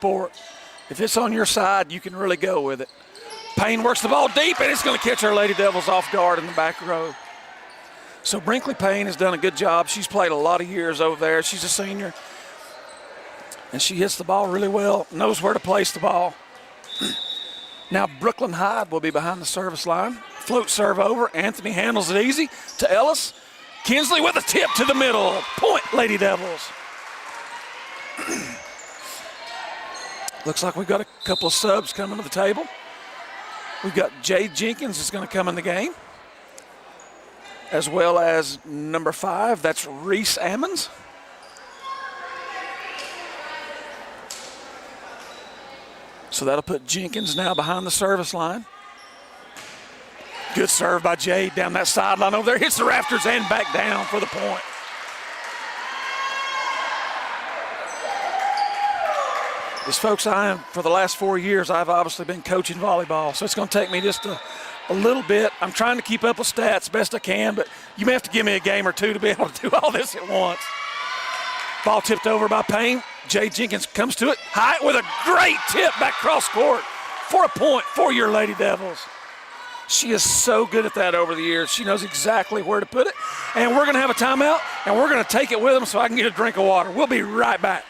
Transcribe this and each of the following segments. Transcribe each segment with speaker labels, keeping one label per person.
Speaker 1: sport. If it's on your side, you can really go with it. Payne works the ball deep, and it's going to catch our Lady Devils off guard in the back row. So Brinkley Payne has done a good job. She's played a lot of years over there. She's a senior, and she hits the ball really well, knows where to place the ball. Now Brooklyn Hyde will be behind the service line. Float serve over. Anthony handles it easy to Ellis. Kinsley with a tip to the middle. Point, Lady Devils. Looks like we've got a couple of subs coming to the table. We've got Jade Jenkins is going to come in the game, as well as number 5, that's Reese Ammons. So that'll put Jenkins now behind the service line. Good serve by Jade down that sideline over there. Hits the rafters and back down for the point. As folks, for the last 4 years, I've obviously been coaching volleyball, so it's going to take me just a little bit. I'm trying to keep up with stats best I can, but you may have to give me a game or two to be able to do all this at once. Ball tipped over by Payne. Jade Jenkins comes to it. High with a great tip back cross court for a point for your Lady Devils. She is so good at that over the years. She knows exactly where to put it. And we're going to have a timeout, and we're going to take it with them so I can get a drink of water. We'll be right back.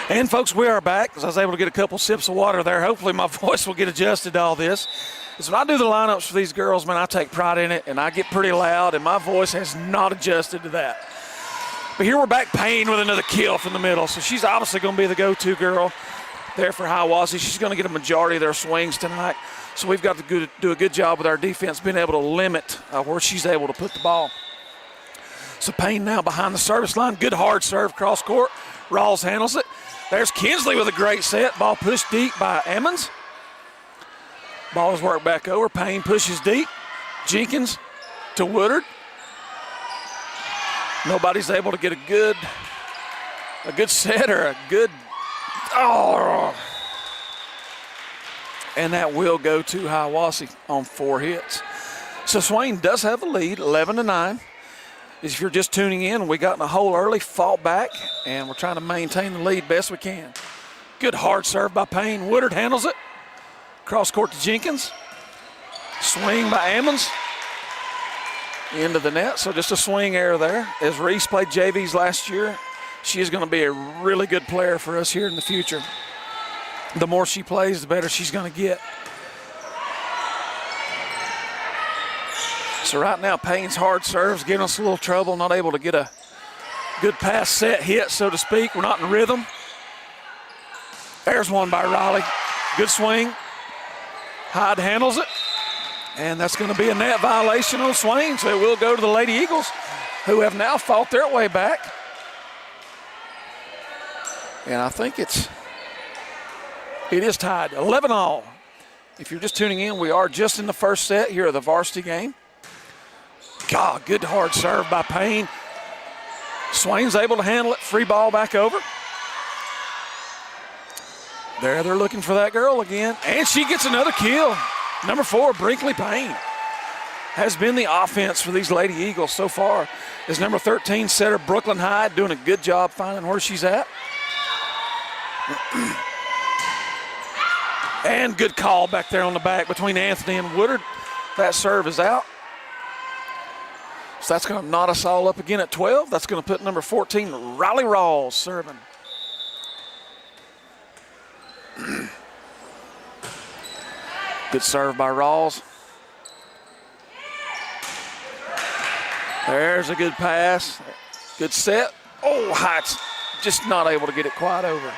Speaker 1: And folks, we are back. As I was able to get a couple sips of water there, hopefully my voice will get adjusted to all this. Because when I do the lineups for these girls, man, I take pride in it, and I get pretty loud, and my voice has not adjusted to that. But here we're back, Payne with another kill from the middle. So she's obviously going to be the go-to girl there for Hiwassee. She's going to get a majority of their swings tonight. So we've got to do a good job with our defense, being able to limit where she's able to put the ball. So Payne now behind the service line. Good hard serve cross court. Rawls handles it. There's Kinsley with a great set. Ball pushed deep by Ammons. Ball is worked back over. Payne pushes deep. Jenkins to Woodard. Nobody's able to get a good set or a good, and that will go to Hiwassee on 4 hits. So Swain does have the lead, 11-9. If you're just tuning in, we got in a hole early, fought back, and we're trying to maintain the lead best we can. Good hard serve by Payne. Woodard handles it. Cross court to Jenkins. Swing by Ammons. Into the net, so just a swing error there. As Reese played JVs last year, she is going to be a really good player for us here in the future. The more she plays, the better she's going to get. So right now, Payne's hard serves giving us a little trouble, not able to get a good pass set hit, so to speak. We're not in rhythm. There's one by Riley. Good swing. Hyde handles it. And that's going to be a net violation on Swain, so it will go to the Lady Eagles, who have now fought their way back. And I think it is tied, 11-all. If you're just tuning in, we are just in the first set here of the varsity game. God, good hard serve by Payne. Swain's able to handle it. Free ball back over. There they're looking for that girl again. And she gets another kill. Number 4, Brinkley Payne, has been the offense for these Lady Eagles so far. Is number 13 setter Brooklyn Hyde doing a good job finding where she's at. And good call back there on the back between Anthony and Woodard. That serve is out. So that's going to knot us all up again at 12. That's going to put number 14, Riley Rawls, serving. Good serve by Rawls. There's a good pass. Good set. Oh, Heights just not able to get it quite over.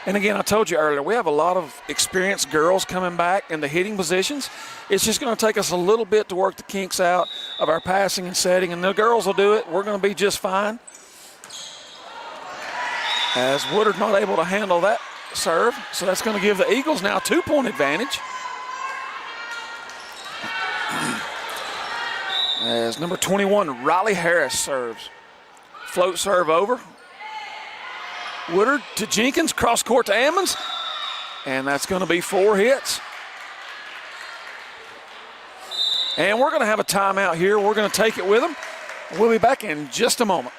Speaker 1: And again, I told you earlier, we have a lot of experienced girls coming back in the hitting positions. It's just going to take us a little bit to work the kinks out of our passing and setting, and the girls will do it. We're going to be just fine. As Woodard not able to handle that serve, so that's going to give the Eagles now a 2-point advantage. As number 21, Riley Harris serves. Float serve over. Woodard to Jenkins, cross court to Ammons, and that's going to be 4 hits. And we're going to have a timeout here. We're going to take it with them. We'll be back in just a moment.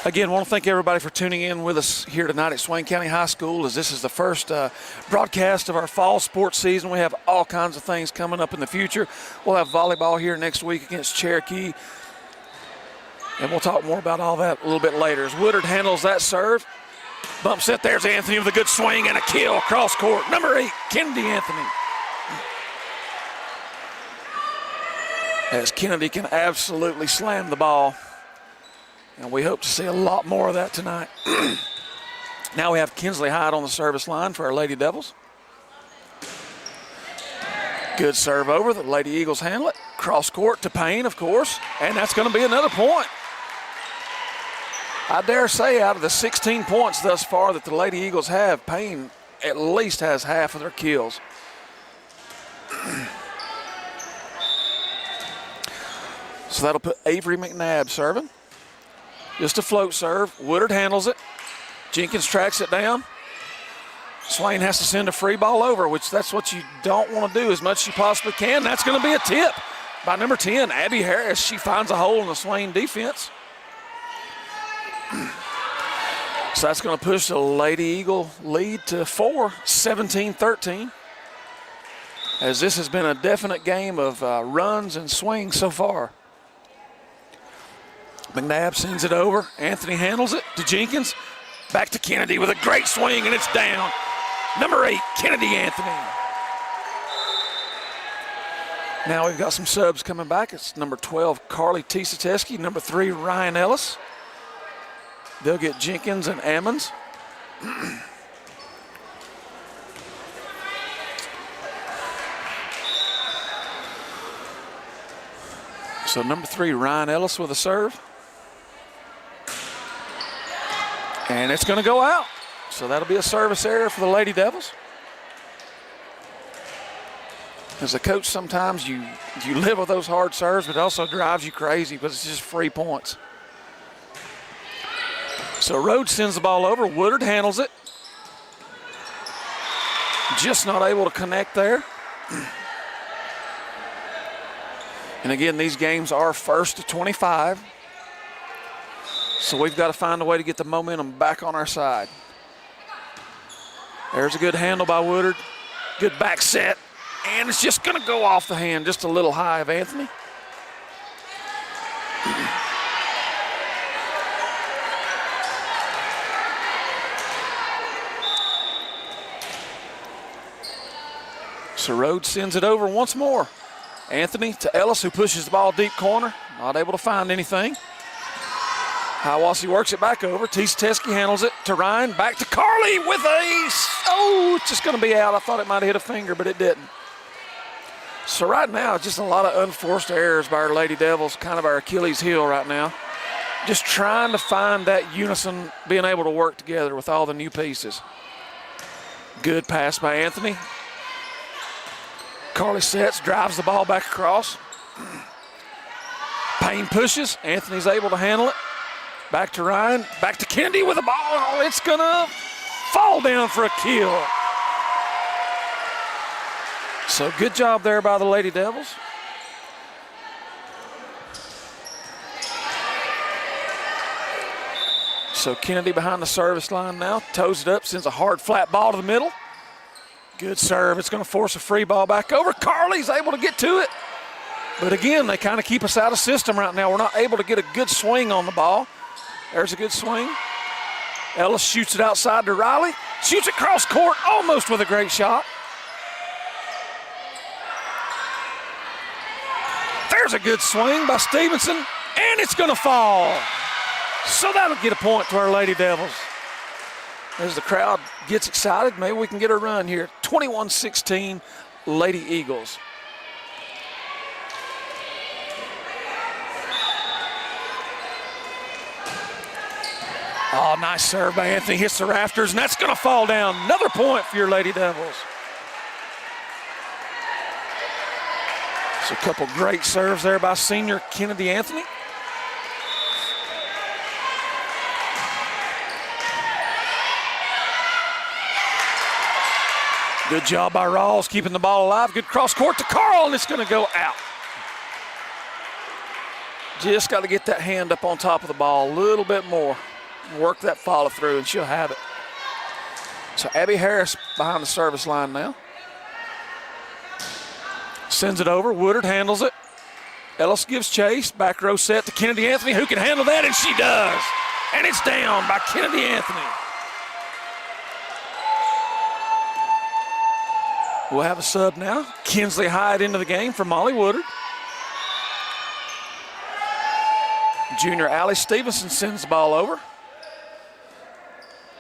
Speaker 1: Again, I want to thank everybody for tuning in with us here tonight at Swain County High School, as this is the first broadcast of our fall sports season. We have all kinds of things coming up in the future. We'll have volleyball here next week against Cherokee, and we'll talk more about all that a little bit later. As Woodard handles that serve, bump set, there's Anthony with a good swing and a kill cross court. Number 8, Kennedy Anthony. As Kennedy can absolutely slam the ball. And we hope to see a lot more of that tonight. Now we have Kinsley Hyde on the service line for our Lady Devils. Good serve over. The Lady Eagles handle it. Cross court to Payne, of course. And that's going to be another point. I dare say out of the 16 points thus far that the Lady Eagles have, Payne at least has half of their kills. So that'll put Avery McNabb serving. Just a float serve. Woodard handles it. Jenkins tracks it down. Swain has to send a free ball over, which that's what you don't want to do as much as you possibly can. That's going to be a tip by number 10, Abby Harris. She finds a hole in the Swain defense. So that's going to push the Lady Eagle lead to 4, 17-13. As this has been a definite game of runs and swings so far. McNabb sends it over. Anthony handles it to Jenkins. Back to Kennedy with a great swing, and it's down. Number 8, Kennedy Anthony. Now we've got some subs coming back. It's number 12, Carly Tisateski. Number 3, Ryan Ellis. They'll get Jenkins and Ammons. So number 3, Ryan Ellis with a serve. And it's going to go out. So that'll be a service error for the Lady Devils. As a coach, sometimes you live with those hard serves, but it also drives you crazy because it's just free points. So Rhodes sends the ball over. Woodard handles it. Just not able to connect there. And again, these games are first to 25. So we've got to find a way to get the momentum back on our side. There's a good handle by Woodard. Good back set. And it's just going to go off the hand just a little high of Anthony. So Rhodes sends it over once more. Anthony to Ellis, who pushes the ball deep corner. Not able to find anything. Hiwassee works it back over. Tisateski handles it to Ryan. Back to Carly with ace. Oh, it's just going to be out. I thought it might have hit a finger, but it didn't. So right now, just a lot of unforced errors by our Lady Devils, kind of our Achilles heel right now. Just trying to find that unison, being able to work together with all the new pieces. Good pass by Anthony. Carly sets, drives the ball back across. Payne pushes. Anthony's able to handle it. Back to Ryan. Back to Kennedy with the ball. Oh, it's going to fall down for a kill. So good job there by the Lady Devils. So Kennedy behind the service line now. Toes it up, sends a hard flat ball to the middle. Good serve. It's going to force a free ball back over. Carly's able to get to it. But again, they kind of keep us out of system right now. We're not able to get a good swing on the ball. There's a good swing. Ellis shoots it outside to Riley. Shoots it cross court almost with a great shot. There's a good swing by Stevenson, and it's going to fall. So that'll get a point to our Lady Devils. As the crowd gets excited, maybe we can get a run here. 21-16, Lady Eagles. Oh, nice serve by Anthony. Hits the rafters, and that's going to fall down. Another point for your Lady Devils. So a couple great serves there by senior Kennedy Anthony. Good job by Rawls keeping the ball alive. Good cross court to Carl, and it's going to go out. Just got to get that hand up on top of the ball a little bit more. Work that follow through, and she'll have it. So Abby Harris behind the service line now. Sends it over. Woodard handles it. Ellis gives chase. Back row set to Kennedy Anthony, who can handle that, and she does. And it's down by Kennedy Anthony. We'll have a sub now. Kinsley Hyde into the game for Molly Woodard. Junior Allie Stevenson sends the ball over.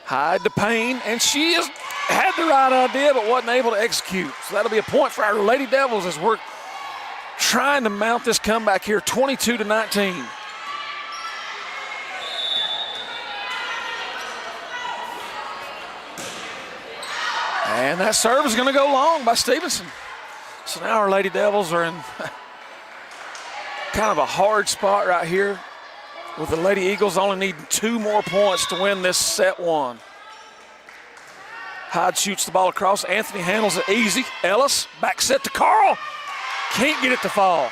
Speaker 1: Hyde to Payne, and she has had the right idea but wasn't able to execute. So that'll be a point for our Lady Devils as we're trying to mount this comeback here, 22-19. And that serve is going to go long by Stevenson. So now our Lady Devils are in kind of a hard spot right here, with the Lady Eagles only needing 2 more points to win this set 1. Hyde shoots the ball across. Anthony handles it easy. Ellis, back set to Carl. Can't get it to fall.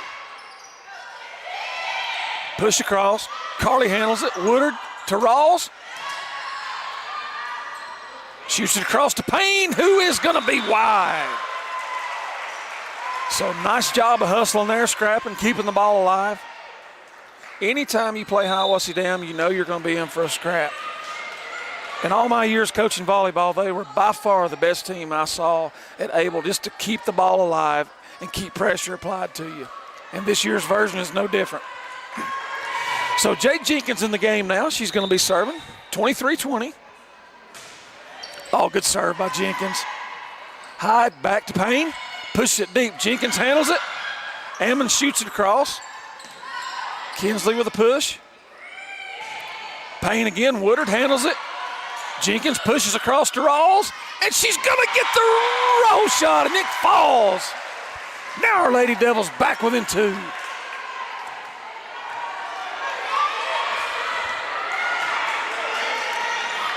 Speaker 1: Push across. Carly handles it. Woodard to Rawls. Shoots it across to Payne, who is going to be wide. So nice job of hustling there, scrapping, keeping the ball alive. Anytime you play Hiwassee Dam, you know you're going to be in for a scrap. In all my years coaching volleyball, they were by far the best team I saw at able just to keep the ball alive and keep pressure applied to you. And this year's version is no different. So Jade Jenkins in the game now. She's going to be serving, 23-20. Oh, good serve by Jenkins. Hyde back to Payne. Pushes it deep. Jenkins handles it. Ammon shoots it across. Kinsley with a push. Payne again. Woodard handles it. Jenkins pushes across to Rawls, and she's going to get the roll shot, and it falls. Now our Lady Devils back within 2.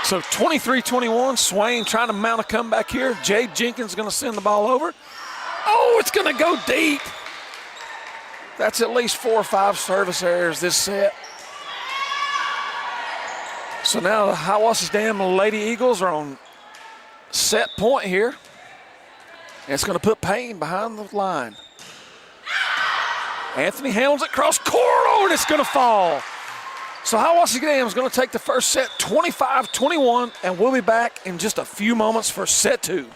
Speaker 1: So 23-21, Swain trying to mount a comeback here. Jade Jenkins going to send the ball over. Oh, it's going to go deep. That's at least 4 or 5 service errors this set. So now the Hiwassee Dam Lady Eagles are on set point here. And it's going to put Payne behind the line. Anthony handles it cross court, and it's going to fall. So Hiwassee Dam is going to take the first set 25-21, and we'll be back in just a few moments for set 2.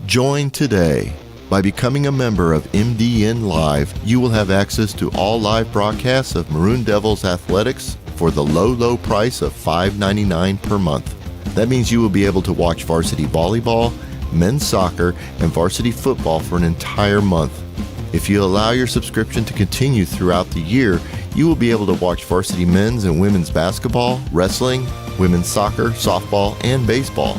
Speaker 2: Join today. By becoming a member of MDN Live, you will have access to all live broadcasts of Maroon Devils athletics for the low price of $5.99 per month. That means you will be able to watch varsity volleyball, men's soccer, and varsity football for an entire month. If you allow your subscription to continue throughout the year, you will be able to watch varsity men's and women's basketball, wrestling, women's soccer, softball, and baseball.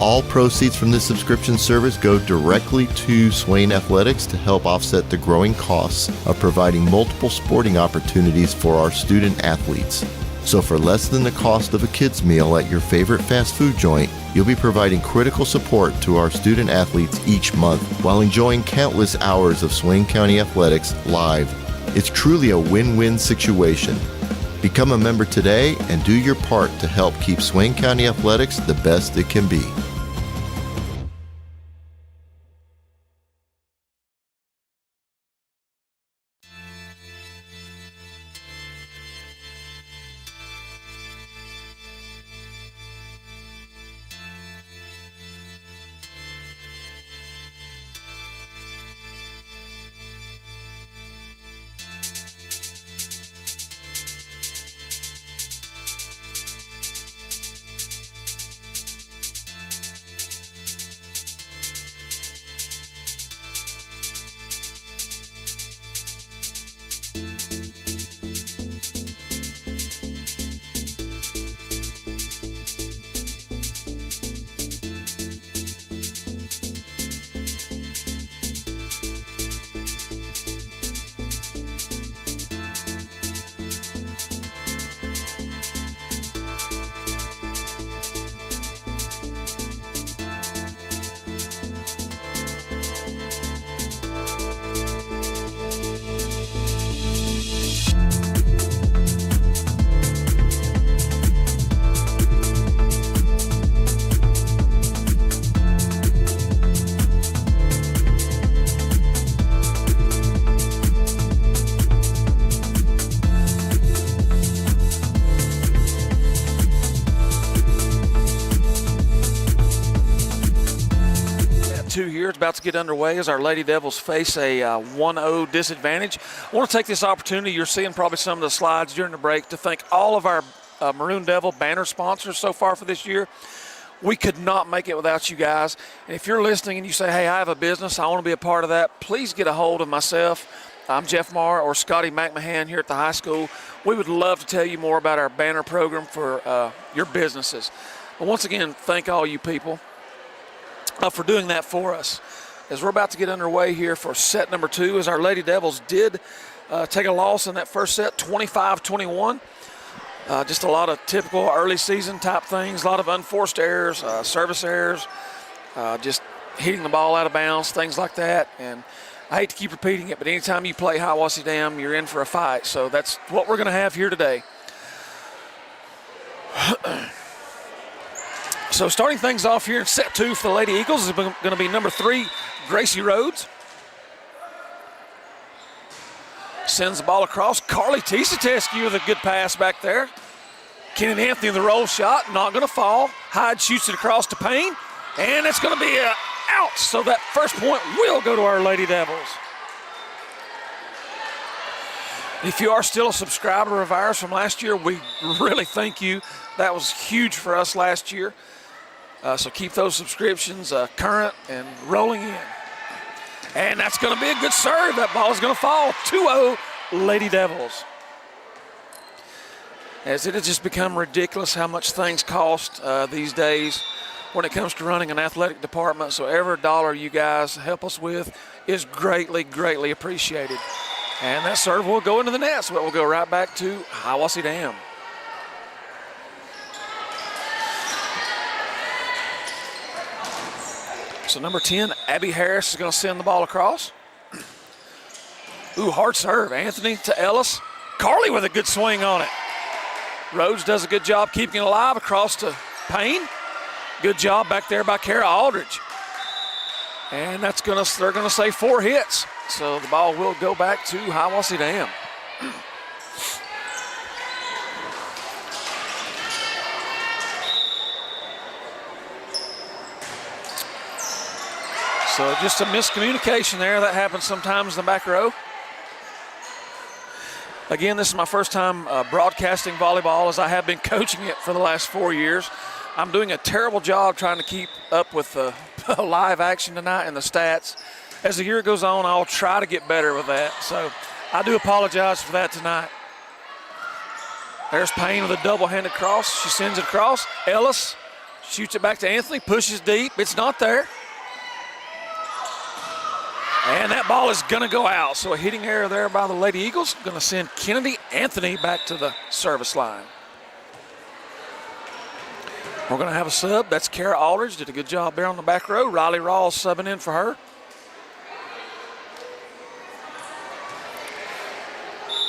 Speaker 2: All proceeds from this subscription service go directly to Swain Athletics to help offset the growing costs of providing multiple sporting opportunities for our student athletes. So for less than the cost of a kid's meal at your favorite fast food joint, you'll be providing critical support to our student athletes each month while enjoying countless hours of Swain County athletics live. It's truly a win-win situation. Become a member today and do your part to help keep Swain County athletics the best it can be.
Speaker 1: Here, it's about to get underway as our Lady Devils face a 1-0 disadvantage. I want to take this opportunity, you're seeing probably some of the slides during the break, to thank all of our Maroon Devil banner sponsors so far for this year. We could not make it without you guys. And if you're listening and you say, hey, I have a business, I want to be a part of that, please get a hold of myself. I'm Jeff Marr or Scotty McMahon here at the high school. We would love to tell you more about our banner program for your businesses. But once again, thank all you people for doing that for us. As we're about to get underway here for set number 2, as our Lady Devils did take a loss in that first set, 25-21. Just a lot of typical early season type things, a lot of unforced errors, service errors, just hitting the ball out of bounds, things like that. And I hate to keep repeating it, but anytime you play Hiwassee Dam, you're in for a fight. So that's what we're going to have here today. So starting things off here in set 2 for the Lady Eagles is going to be number 3, Gracie Rhodes. Sends the ball across. Carly Tisatescu with a good pass back there. Kenan Anthony the roll shot, not going to fall. Hyde shoots it across to Payne, and it's going to be out. So that first point will go to our Lady Devils. If you are still a subscriber of ours from last year, we really thank you. That was huge for us last year. So keep those subscriptions current and rolling in. And that's going to be a good serve. That ball is going to fall. 2-0 Lady Devils. As it has just become ridiculous how much things cost these days when it comes to running an athletic department. So every dollar you guys help us with is greatly, greatly appreciated. And that serve will go into the net, so it will go right back to Hiwassee Dam. So number 10, Abby Harris is going to send the ball across. Ooh, hard serve. Anthony to Ellis. Carly with a good swing on it. Rhodes does a good job keeping it alive across to Payne. Good job back there by Kara Aldridge. And they're going to say 4 hits. So the ball will go back to Hiwassee Dam. So just a miscommunication there. That happens sometimes in the back row. Again, this is my first time broadcasting volleyball, as I have been coaching it for the last 4 years. I'm doing a terrible job trying to keep up with the live action tonight and the stats. As the year goes on, I'll try to get better with that. So I do apologize for that tonight. There's Payne with a double-handed cross. She sends it across. Ellis shoots it back to Anthony, pushes deep. It's not there. And that ball is going to go out. So a hitting error there by the Lady Eagles. Going to send Kennedy Anthony back to the service line. We're going to have a sub. That's Kara Aldridge. Did a good job there on the back row. Riley Rawls subbing in for her.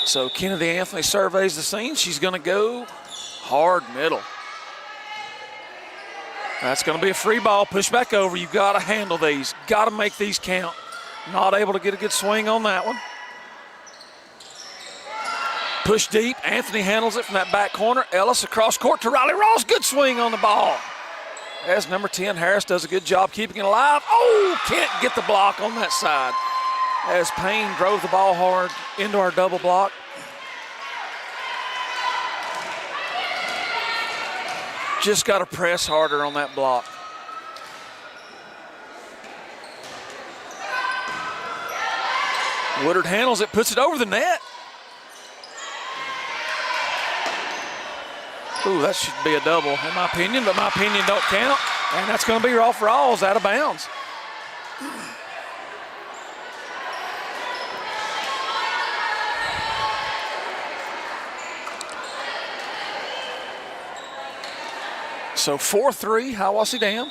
Speaker 1: So Kennedy Anthony surveys the scene. She's going to go hard middle. That's going to be a free ball. Push back over. You've got to handle these. Got to make these count. Not able to get a good swing on that one. Push deep. Anthony handles it from that back corner. Ellis across court to Riley Rawls. Good swing on the ball. As number 10, Harris does a good job keeping it alive. Oh, can't get the block on that side. As Payne drove the ball hard into our double block. Just got to press harder on that block. Woodard handles it, puts it over the net. Ooh, that should be a double in my opinion, but my opinion don't count. And that's going to be off Rawls, out of bounds. So 4-3, Hiwassee Dam.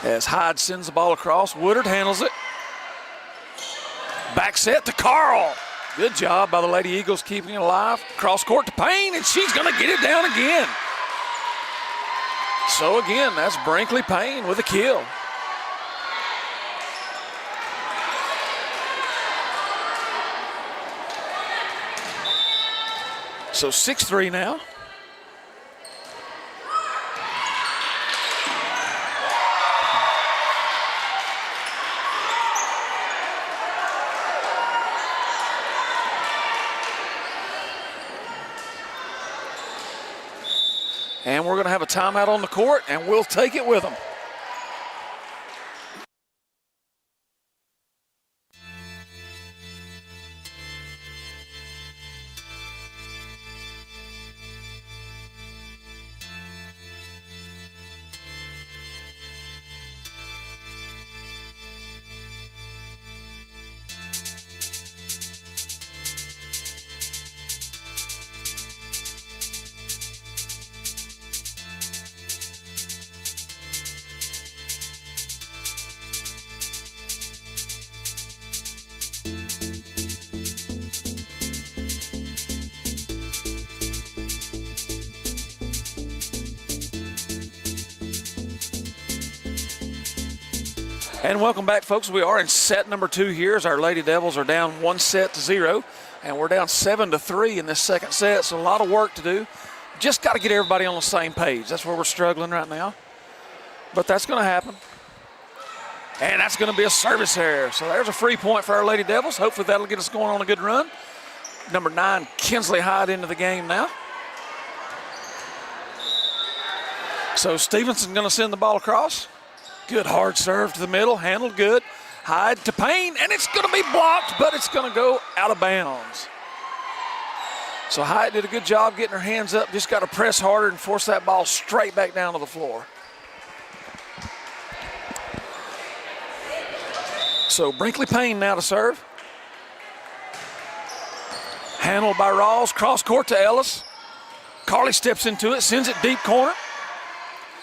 Speaker 1: As Hyde sends the ball across, Woodard handles it. Back set to Carl. Good job by the Lady Eagles keeping it alive. Cross court to Payne, and she's going to get it down again. So again, that's Brinkley Payne with a kill. So 6-3 now. And we're going to have a timeout on the court, and we'll take it with them. And welcome back, folks. We are in set number 2 here as our Lady Devils are down 1-0, and we're down 7-3 in this second set, so a lot of work to do. Just got to get everybody on the same page. That's where we're struggling right now, but that's going to happen. And that's going to be a service error. So there's a free point for our Lady Devils. Hopefully that'll get us going on a good run. Number 9, Kinsley Hyde into the game now. So Stevenson going to send the ball across. Good hard serve to the middle, handled good. Hyde to Payne, and it's going to be blocked, but it's going to go out of bounds. So Hyde did a good job getting her hands up, just got to press harder and force that ball straight back down to the floor. So Brinkley Payne now to serve. Handled by Rawls, cross court to Ellis. Carly steps into it, sends it deep corner.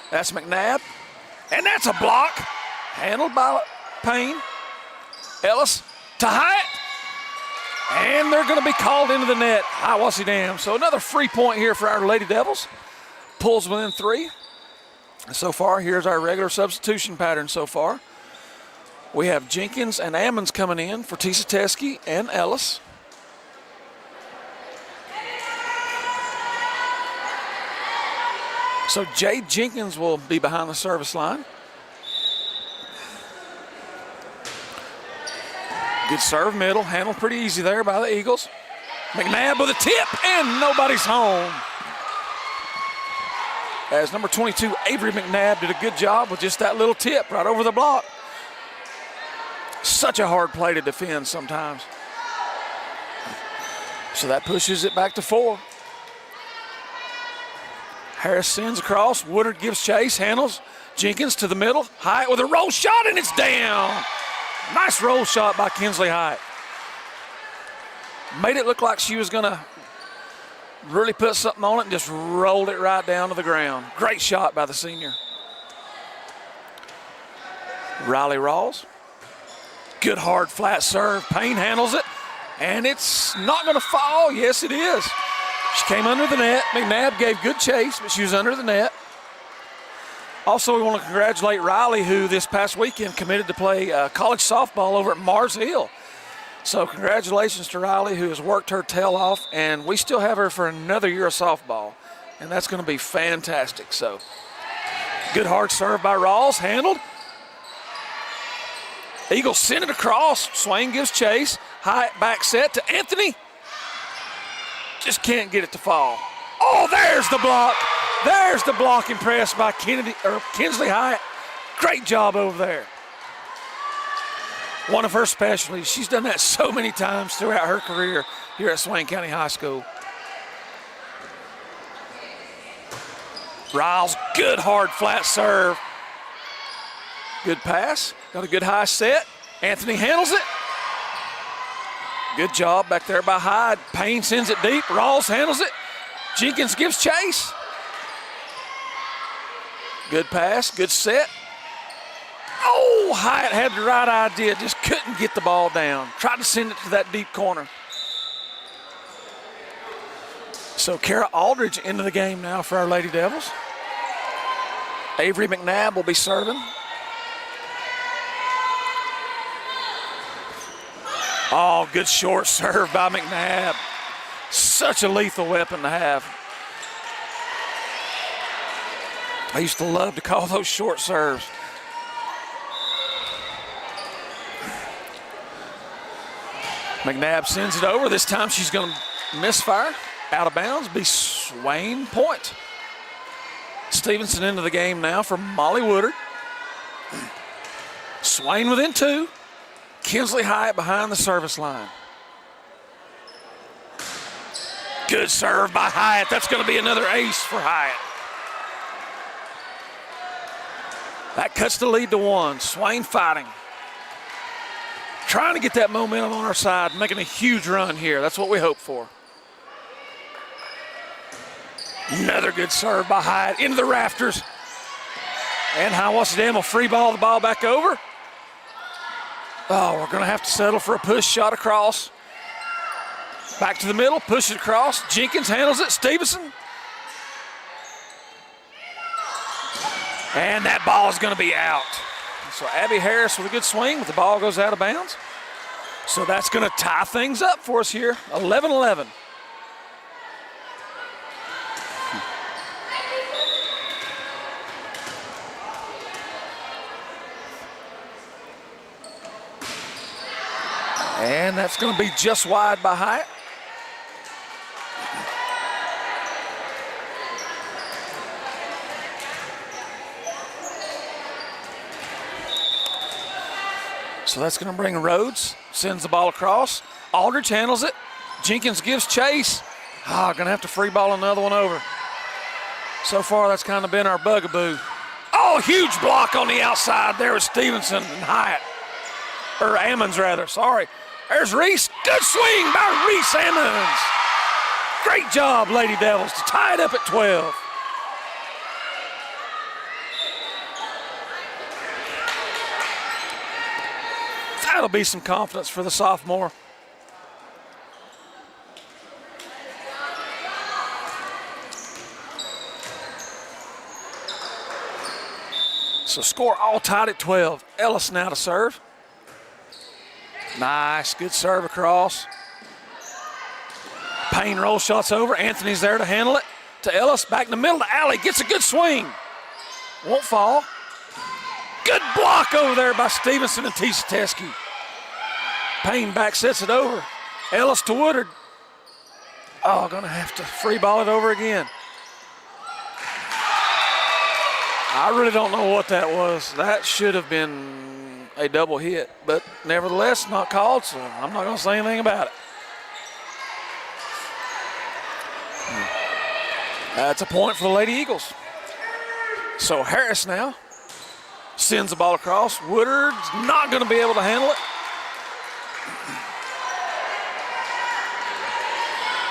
Speaker 1: That's McNabb. And that's a block, handled by Payne. Ellis to Hyatt. And they're going to be called into the net, Hiwassee Dam. So another free point here for our Lady Devils. Pulls within 3. So far, here's our regular substitution pattern so far. We have Jenkins and Ammons coming in for Tisa Teskey and Ellis. So Jade Jenkins will be behind the service line. Good serve middle, handled pretty easy there by the Eagles. McNabb with a tip, and nobody's home. As number 22, Avery McNabb, did a good job with just that little tip right over the block. Such a hard play to defend sometimes. So that pushes it back to 4. Harris sends across. Woodard gives chase, handles. Jenkins to the middle. Hyatt with a roll shot, and it's down. Nice roll shot by Kinsley Hyatt. Made it look like she was going to really put something on it and just rolled it right down to the ground. Great shot by the senior. Riley Rawls. Good hard flat serve. Payne handles it, and it's not going to fall. Yes, it is. She came under the net. McNabb gave good chase, but she was under the net. Also, we want to congratulate Riley, who this past weekend committed to play college softball over at Mars Hill. So congratulations to Riley, who has worked her tail off, and we still have her for another year of softball, and that's going to be fantastic. So good hard serve by Rawls, handled. Eagles send it across. Swain gives chase. Hyatt back set to Anthony. Just can't get it to fall. Oh, there's the block. There's the blocking press by Kinsley Hyatt. Great job over there. One of her specialties. She's done that so many times throughout her career here at Swain County High School. Riles, good hard flat serve. Good pass. Got a good high set. Anthony handles it. Good job back there by Hyde. Payne sends it deep. Rawls handles it. Jenkins gives chase. Good pass, good set. Oh, Hyatt had the right idea, just couldn't get the ball down. Tried to send it to that deep corner. So Kara Aldridge into the game now for our Lady Devils. Avery McNabb will be serving. Oh, good short serve by McNabb. Such a lethal weapon to have. I used to love to call those short serves. McNabb sends it over. This time she's going to misfire. Out of bounds, be Swain point. Stevenson into the game now for Molly Woodard. Swain within 2. Kinsley Hyatt behind the service line. Good serve by Hyatt. That's going to be another ace for Hyatt. That cuts the lead to 1. Swain fighting. Trying to get that momentum on our side, making a huge run here. That's what we hope for. Another good serve by Hyatt into the rafters. And Hiwassee Dam will free ball the ball back over. Oh, we're going to have to settle for a push shot across. Back to the middle, push it across. Jenkins handles it. Stevenson. And that ball is going to be out. So Abby Harris with a good swing, but the ball goes out of bounds. So that's going to tie things up for us here, 11-11. And that's going to be just wide by Hyatt. So that's going to bring Rhodes, sends the ball across. Aldridge handles it. Jenkins gives chase. Going to have to free ball another one over. So far, that's kind of been our bugaboo. Oh, huge block on the outside there with Stevenson and Hyatt. Or Ammons, rather, sorry. There's Reese. Good swing by Reese Ammons. Great job, Lady Devils, to tie it up at 12. That'll be some confidence for the sophomore. So score all tied at 12. Ellis now to serve. Nice, good serve across. Payne roll shots over. Anthony's there to handle it. To Ellis, back in the middle to Alley. Gets a good swing. Won't fall. Good block over there by Stevenson and Tisateski. Payne back sets it over. Ellis to Woodard. Oh, gonna have to free ball it over again. I really don't know what that was. That should have been a double hit, but nevertheless not called, so I'm not gonna say anything about it. That's a point for the Lady Eagles. So Harris now sends the ball across. Woodard's not going to be able to handle it.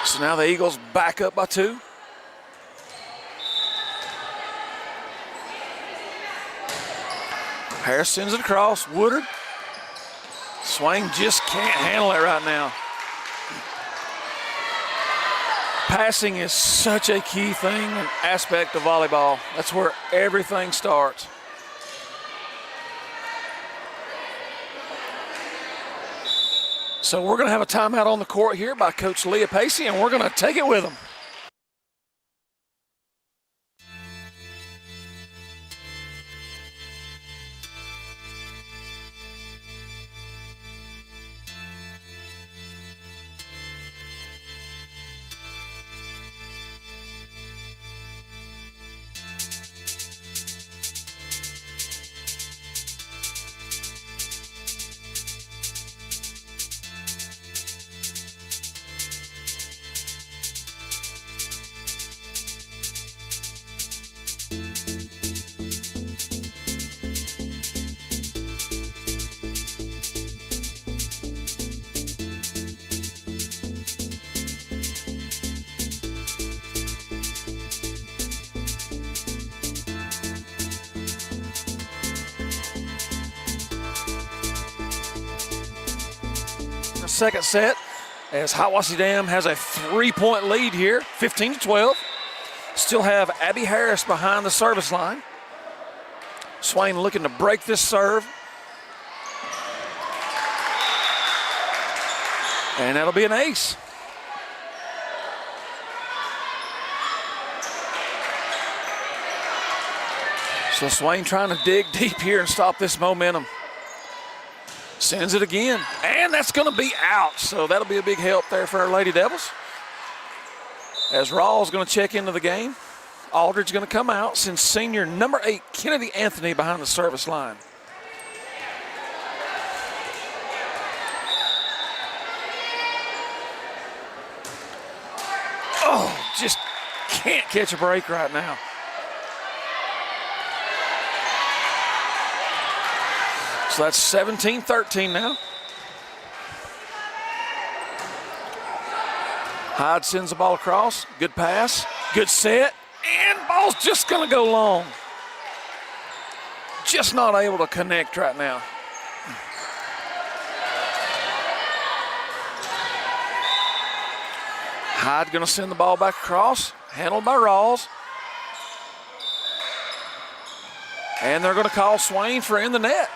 Speaker 1: So now the Eagles back up by 2. Harris sends it across. Woodard. Swain just can't handle it right now. Passing is such a key thing and aspect of volleyball. That's where everything starts. So we're going to have a timeout on the court here by Coach Leah Pacey, and we're going to take it with them. Second set as Hiwassee Dam has a 3-point lead here, 15-12. Still have Abby Harris behind the service line. Swain looking to break this serve. And that'll be an ace. So Swain trying to dig deep here and stop this momentum. Sends it again, and that's going to be out. So that'll be a big help there for our Lady Devils. As Rawls going to check into the game. Aldridge going to come out, since senior number 8, Kennedy Anthony, behind the service line. Oh, just can't catch a break right now. So that's 17-13 now. Hyde sends the ball across. Good pass, good set, and ball's just going to go long. Just not able to connect right now. Hyde going to send the ball back across, handled by Rawls. And they're going to call Swain for in the net.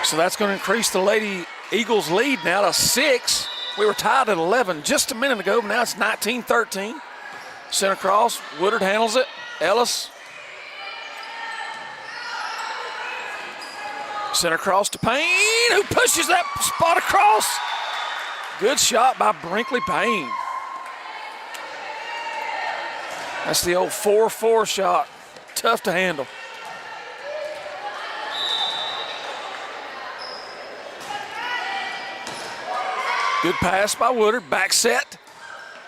Speaker 1: So that's going to increase the Lady Eagles lead now to 6. We were tied at 11 just a minute ago, but now it's 19-13. Center cross, Woodard handles it. Ellis. Center cross to Payne, who pushes that spot across. Good shot by Brinkley Payne. That's the old 4-4 shot. Tough to handle. Good pass by Woodard, back set.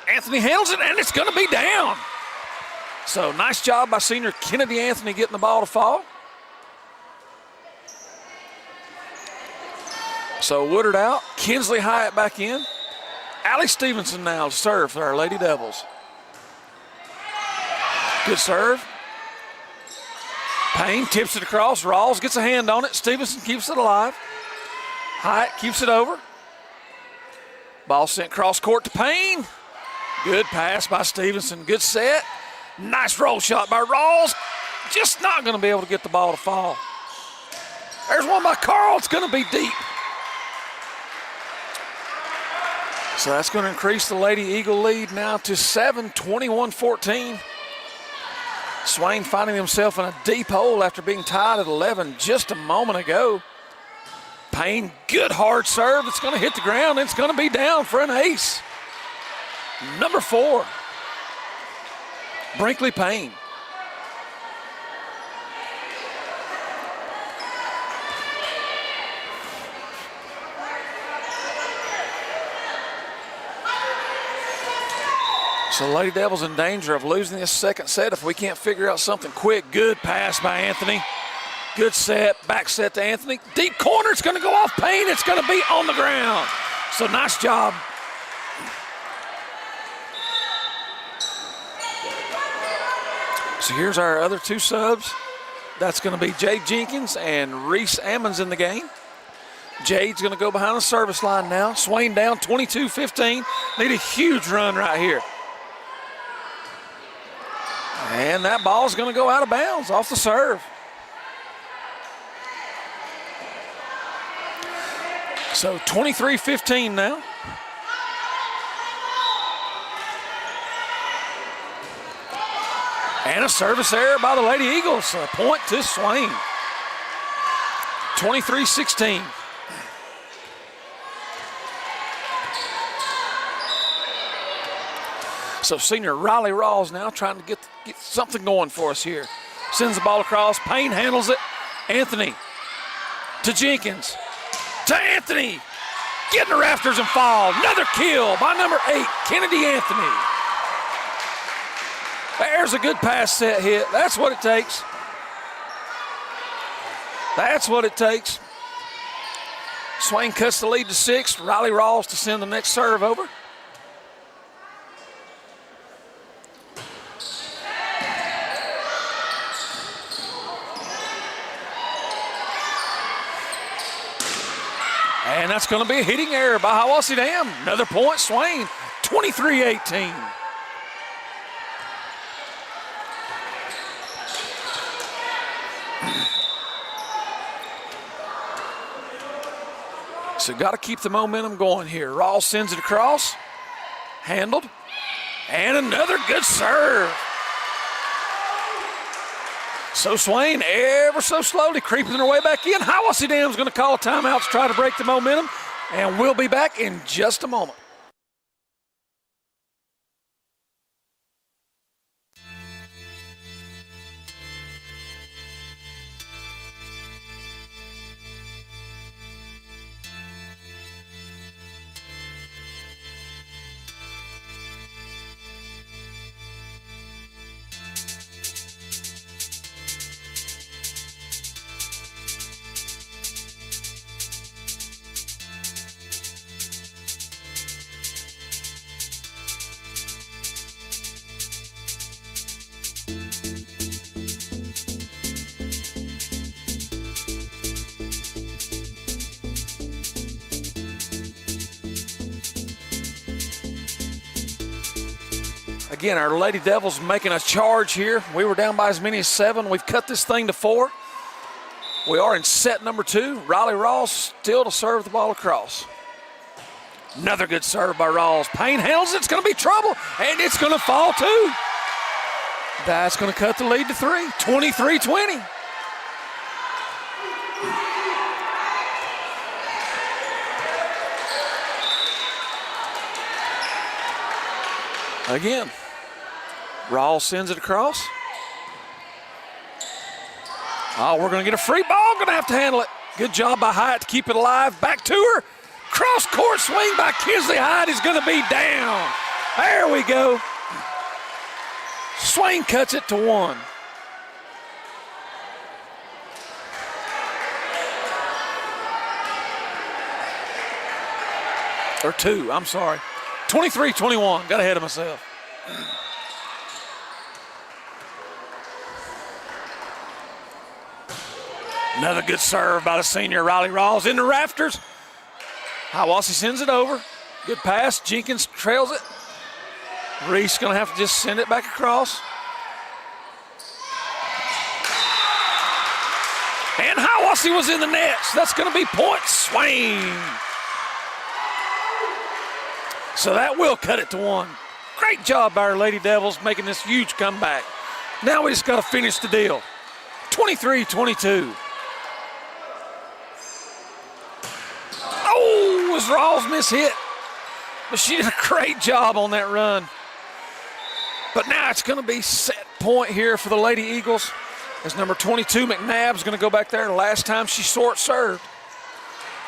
Speaker 1: Anthony handles it, and it's going to be down. So nice job by senior Kennedy Anthony getting the ball to fall. So Woodard out, Kinsley Hyatt back in. Allie Stevenson now to serve for our Lady Devils. Good serve. Payne tips it across, Rawls gets a hand on it, Stevenson keeps it alive. Hyatt keeps it over. Ball sent cross court to Payne. Good pass by Stevenson. Good set. Nice roll shot by Rawls. Just not going to be able to get the ball to fall. There's one by Carl. It's going to be deep. So that's going to increase the Lady Eagle lead now to 7, 21-14. Swain finding himself in a deep hole after being tied at 11 just a moment ago. Payne, good hard serve. It's going to hit the ground. It's going to be down for an ace. Number 4, Brinkley Payne. So Lady Devils in danger of losing this second set if we can't figure out something quick. Good pass by Anthony. Good set, back set to Anthony. Deep corner, it's going to go off Payne. It's going to be on the ground. So nice job. So here's our other two subs. That's going to be Jade Jenkins and Reese Ammons in the game. Jade's going to go behind the service line now. Swain down 22-15. Need a huge run right here. And that ball's going to go out of bounds off the serve. So 23-15 now. And a service error by the Lady Eagles. A point to Swain. 23-16. So senior Riley Rawls now trying to get something going for us here. Sends the ball across. Payne handles it. Anthony to Jenkins. To Anthony. Get in the rafters and fall. Another kill by number 8, Kennedy Anthony. There's a good pass set hit. That's what it takes. That's what it takes. Swain cuts the lead to 6. Riley Rawls to send the next serve over. And that's going to be a hitting error by Hiwassee Dam. Another point, Swain, 23-18. So got to keep the momentum going here. Rawls sends it across, handled, and another good serve. So Swain ever so slowly creeping their way back in. Hiwassee Dam's going to call a timeout to try to break the momentum, and we'll be back in just a moment. Again, our Lady Devils making a charge here. We were down by as many as 7. We've cut this thing to 4. We are in set number 2. Riley Rawls still to serve the ball across. Another good serve by Rawls. Payne handles it. It's going to be trouble, and it's going to fall too. That's going to cut the lead to 3. 23-20. Again. Rawls sends it across. Oh, we're going to get a free ball. Going to have to handle it. Good job by Hyatt to keep it alive. Back to her. Cross court swing by Kinsley Hyatt is going to be down. There we go. Swain cuts it to 1. Or 2, I'm sorry. 23-21. Got ahead of myself. Another good serve by the senior Riley Rawls in the rafters. Hiwassee sends it over. Good pass. Jenkins trails it. Reese going to have to just send it back across. And Hiwassee was in the nets. That's going to be point Swain. So that will cut it to 1. Great job by our Lady Devils making this huge comeback. Now we just got to finish the deal. 23-22. Oh, was Rawls mishit. But she did a great job on that run. But now it's going to be set point here for the Lady Eagles. As number 22, McNabb's going to go back there. Last time she short served.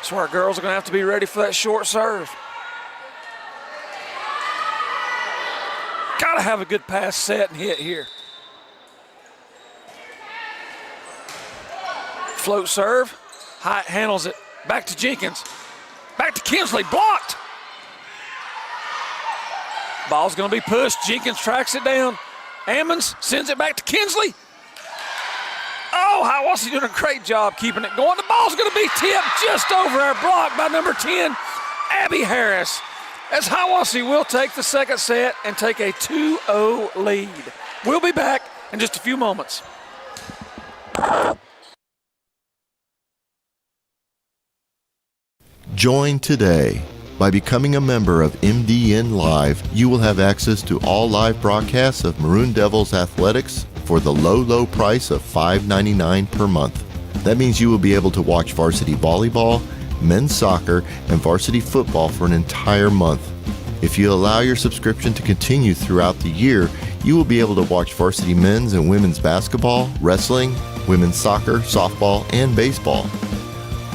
Speaker 1: So our girls are going to have to be ready for that short serve. got to have a good pass set and hit here. Float serve. Hyatt handles it. Back to Jenkins. Back to Kinsley. Blocked. Ball's going to be pushed. Jenkins tracks it down. Ammons sends it back to Kinsley. Oh, Hiwassee doing a great job keeping it going. The ball's going to be tipped just over our block by number 10, Abby Harris, as Hiwassee will take the second set and take a 2-0 lead. We'll be back in just a few moments.
Speaker 2: Join today. By becoming a member of MDN Live, you will have access to all live broadcasts of Maroon Devils athletics for the low price of $5.99 per month. That means you will be able to watch varsity volleyball, men's soccer, and varsity football for an entire month. If you allow your subscription to continue throughout the year, you will be able to watch varsity men's and women's basketball, wrestling, women's soccer, softball, and baseball.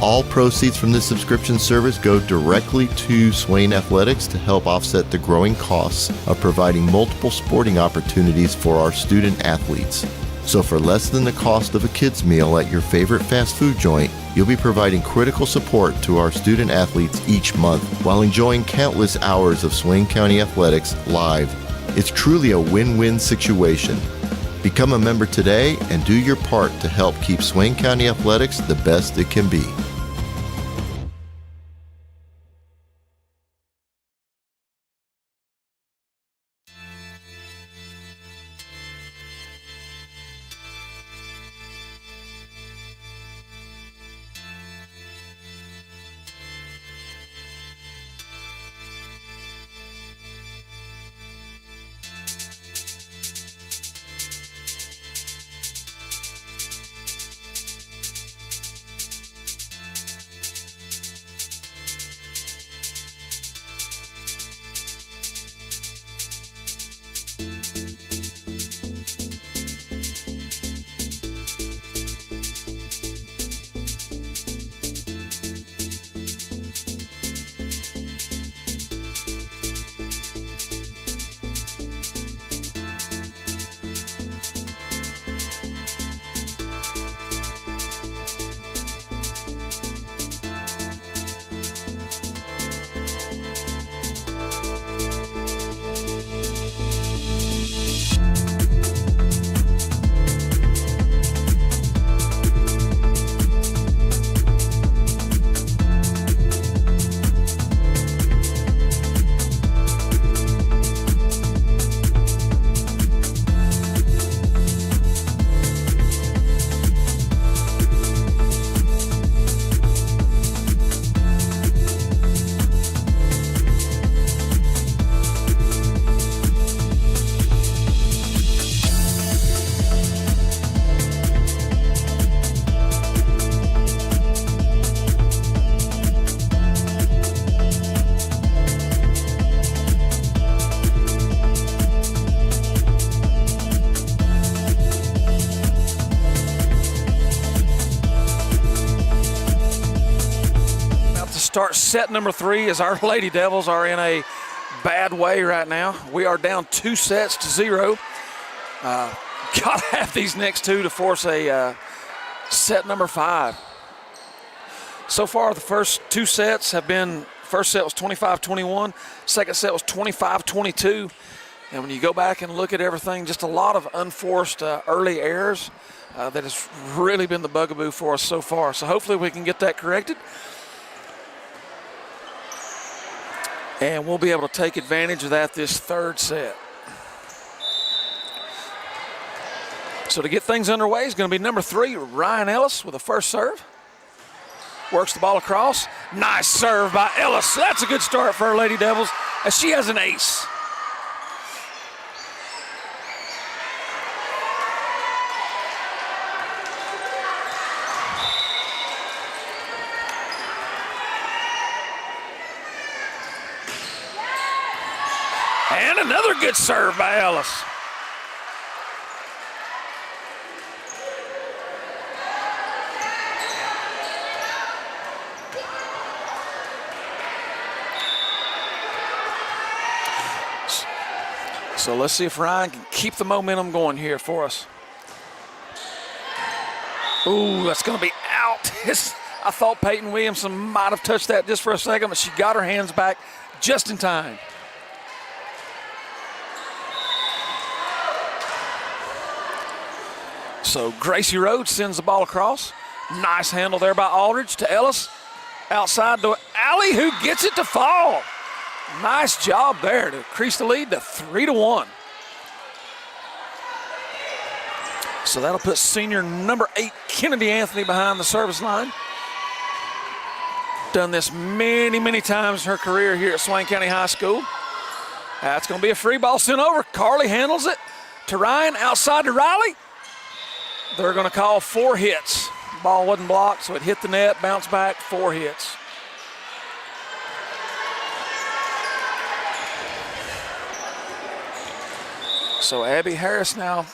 Speaker 2: All proceeds from this subscription service go directly to Swain Athletics to help offset the growing costs of providing multiple sporting opportunities for our student athletes. So for less than the cost of a kid's meal at your favorite fast food joint, you'll be providing critical support to our student athletes each month while enjoying countless hours of Swain County athletics live. It's truly a win-win situation. Become a member today and do your part to help keep Swain County athletics the best it can be.
Speaker 1: Start set number 3 as our Lady Devils are in a bad way right now. We are down 2-0. Gotta have these next two to force a set number 5. So far, the first 2 sets have been, first set was 25-21, second set was 25-22. And when you go back and look at everything, just a lot of unforced early errors that has really been the bugaboo for us so far. So hopefully we can get that corrected. And we'll be able to take advantage of that this third set. So to get things underway is going to be number 3, Ryan Ellis with a first serve. Works the ball across. Nice serve by Ellis. That's a good start for our Lady Devils as she has an ace. And another good serve by Ellis. So let's see if Ryan can keep the momentum going here for us. Ooh, that's going to be out. I thought Peyton Williamson might have touched that just for a second, but she got her hands back just in time. So Gracie Rhodes sends the ball across. Nice handle there by Aldridge to Ellis. Outside to Allie, who gets it to fall. Nice job there to increase the lead to 3-1. So that'll put senior number 8, Kennedy Anthony, behind the service line. Done this many, many times in her career here at Swain County High School. That's going to be a free ball sent over. Carly handles it to Ryan, outside to Riley. They're going to call 4 hits. Ball wasn't blocked, so it hit the net, bounced back, 4 hits. So Abby Harris now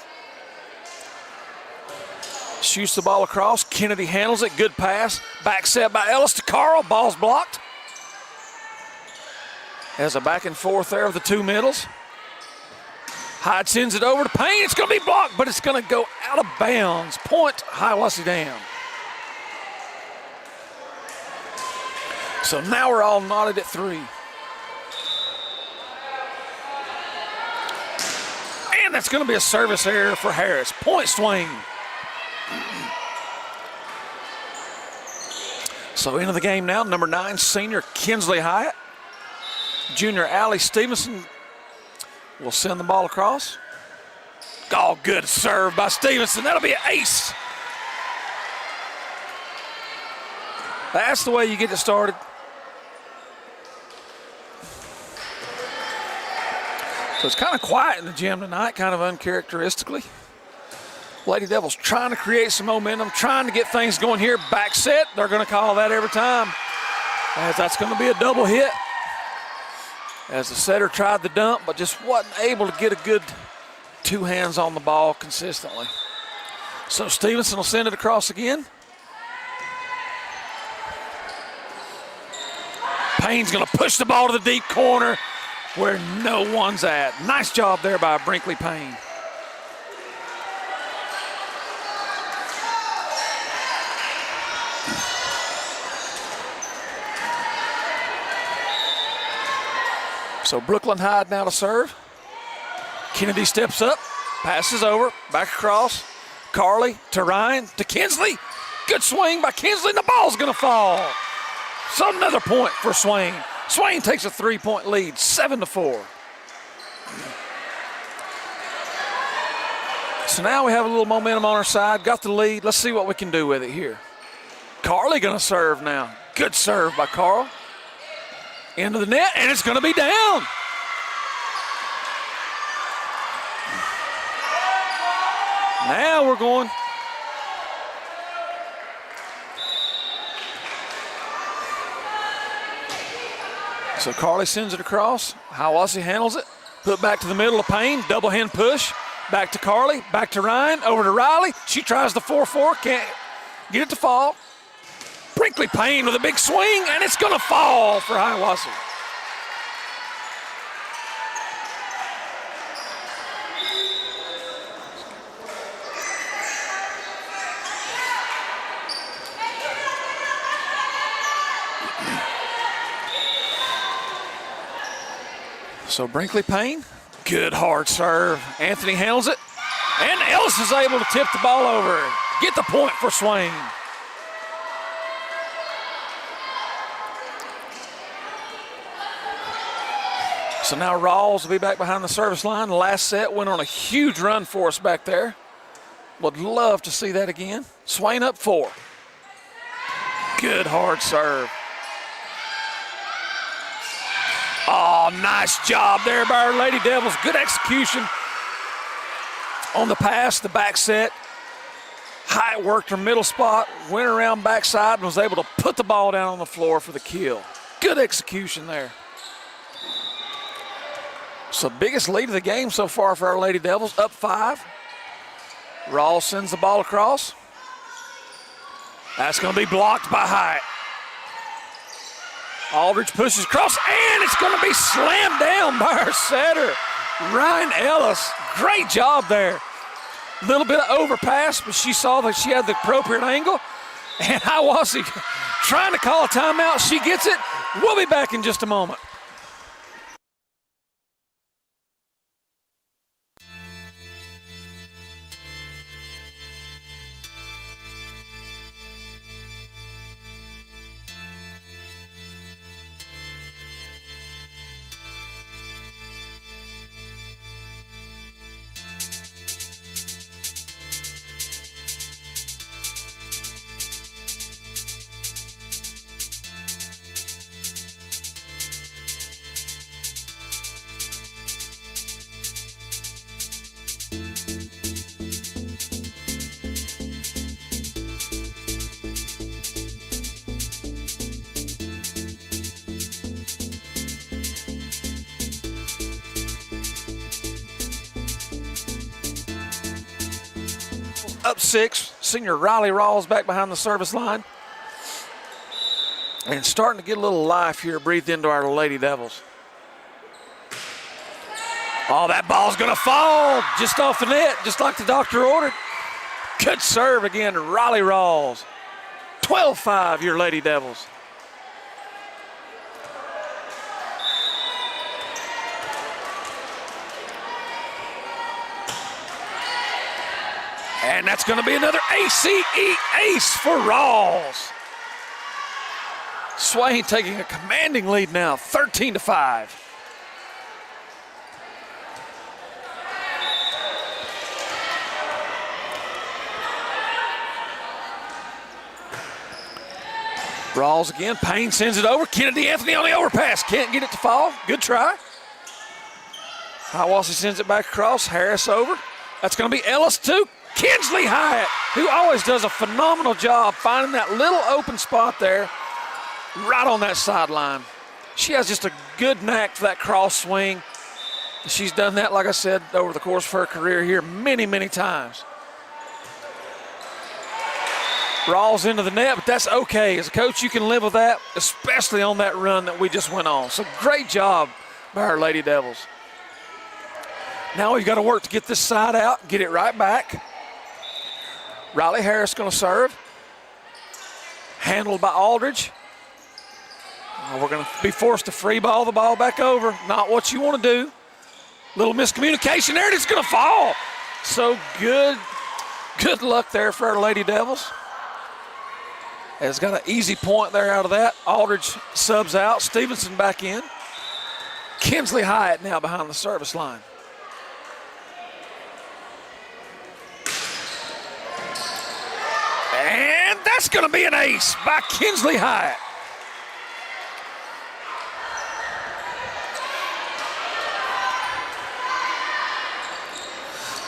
Speaker 1: shoots the ball across. Kennedy handles it, good pass. Back set by Ellis to Carl, ball's blocked. Has a back and forth there of the 2 middles. Hyde sends it over to Payne. It's going to be blocked, but it's going to go out of bounds. Point, Hiwassee Dam. So now we're all knotted at 3. And that's going to be a service error for Harris. Point, Swain. So into the game now, number 9, senior Kinsley Hyatt. Junior Allie Stevenson will send the ball across. Oh, good serve by Stevenson. That'll be an ace. That's the way you get it started. So it's kind of quiet in the gym tonight, kind of uncharacteristically. Lady Devils trying to create some momentum, trying to get things going here. Back set, they're going to call that every time, as that's going to be a double hit. As the setter tried the dump, but just wasn't able to get a good 2 hands on the ball consistently. So Stevenson will send it across again. Payne's going to push the ball to the deep corner where no one's at. Nice job there by Brinkley Payne. So Brooklyn Hyde now to serve. Kennedy steps up, passes over, back across. Carly to Ryan to Kinsley. Good swing by Kinsley, and the ball's going to fall. So another point for Swain. Swain takes a 3-point lead, 7-4. So now we have a little momentum on our side, got the lead. Let's see what we can do with it here. Carly going to serve now. Good serve by Carl. Into the net, and it's going to be down. Now we're going. So Carly sends it across. Hiwassee handles it. Put back to the middle of Payne. Double hand push. Back to Carly. Back to Ryan. Over to Riley. She tries the 4-4. Can't get it to fall. Brinkley Payne with a big swing, and it's going to fall for Hiwassee. So Brinkley Payne, good hard serve. Anthony handles it, and Ellis is able to tip the ball over. Get the point for Swain. So now Rawls will be back behind the service line. The last set went on a huge run for us back there. Would love to see that again. Swain up 4. Good hard serve. Oh, nice job there by our Lady Devils. Good execution on the pass, the back set. Hyatt worked her middle spot, went around backside, and was able to put the ball down on the floor for the kill. Good execution there. So biggest lead of the game so far for our Lady Devils, up 5. Rawls sends the ball across. That's going to be blocked by Hyatt. Aldridge pushes across, and it's going to be slammed down by our setter. Ryan Ellis, great job there. A little bit of overpass, but she saw that she had the appropriate angle. And Hiwassee trying to call a timeout. She gets it. We'll be back in just a moment. Up 6, senior Riley Rawls back behind the service line. And starting to get a little life here breathed into our Lady Devils. Oh, that ball's gonna fall just off the net, just like the doctor ordered. Good serve again, Riley Rawls. 12-5, your Lady Devils. And that's going to be another ACE ace for Rawls. Swain taking a commanding lead now, 13-5. Rawls again, Payne sends it over. Kennedy Anthony on the overpass, can't get it to fall. Good try. Hiwassee sends it back across, Harris over. That's going to be Ellis too. Kinsley Hyatt, who always does a phenomenal job finding that little open spot there right on that sideline. She has just a good knack for that cross swing. She's done that, like I said, over the course of her career here many, many times. Rawls into the net, but that's okay. As a coach, you can live with that, especially on that run that we just went on. So great job by our Lady Devils. Now we've got to work to get this side out, get it right back. Riley Harris going to serve. Handled by Aldridge. We're going to be forced to free ball the ball back over. Not what you want to do. Little miscommunication there, and it's going to fall. So good luck there for our Lady Devils. Has got an easy point there out of that. Aldridge subs out. Stevenson back in. Kinsley Hyatt now behind the service line. And that's going to be an ace by Kinsley Hyatt.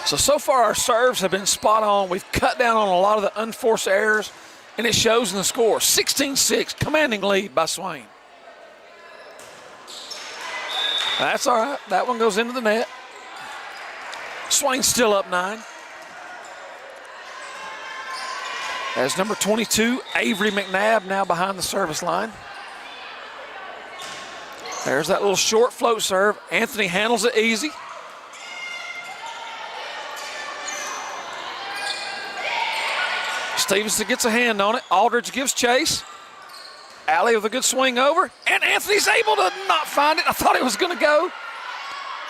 Speaker 1: So far our serves have been spot on. We've cut down on a lot of the unforced errors, and it shows in the score. 16-6, commanding lead by Swain. That's all right. That one goes into the net. Swain's still up 9. As number 22, Avery McNabb, now behind the service line. There's that little short float serve. Anthony handles it easy. Stevenson gets a hand on it. Aldridge gives chase. Allie with a good swing over. And Anthony's able to not find it. I thought it was going to go.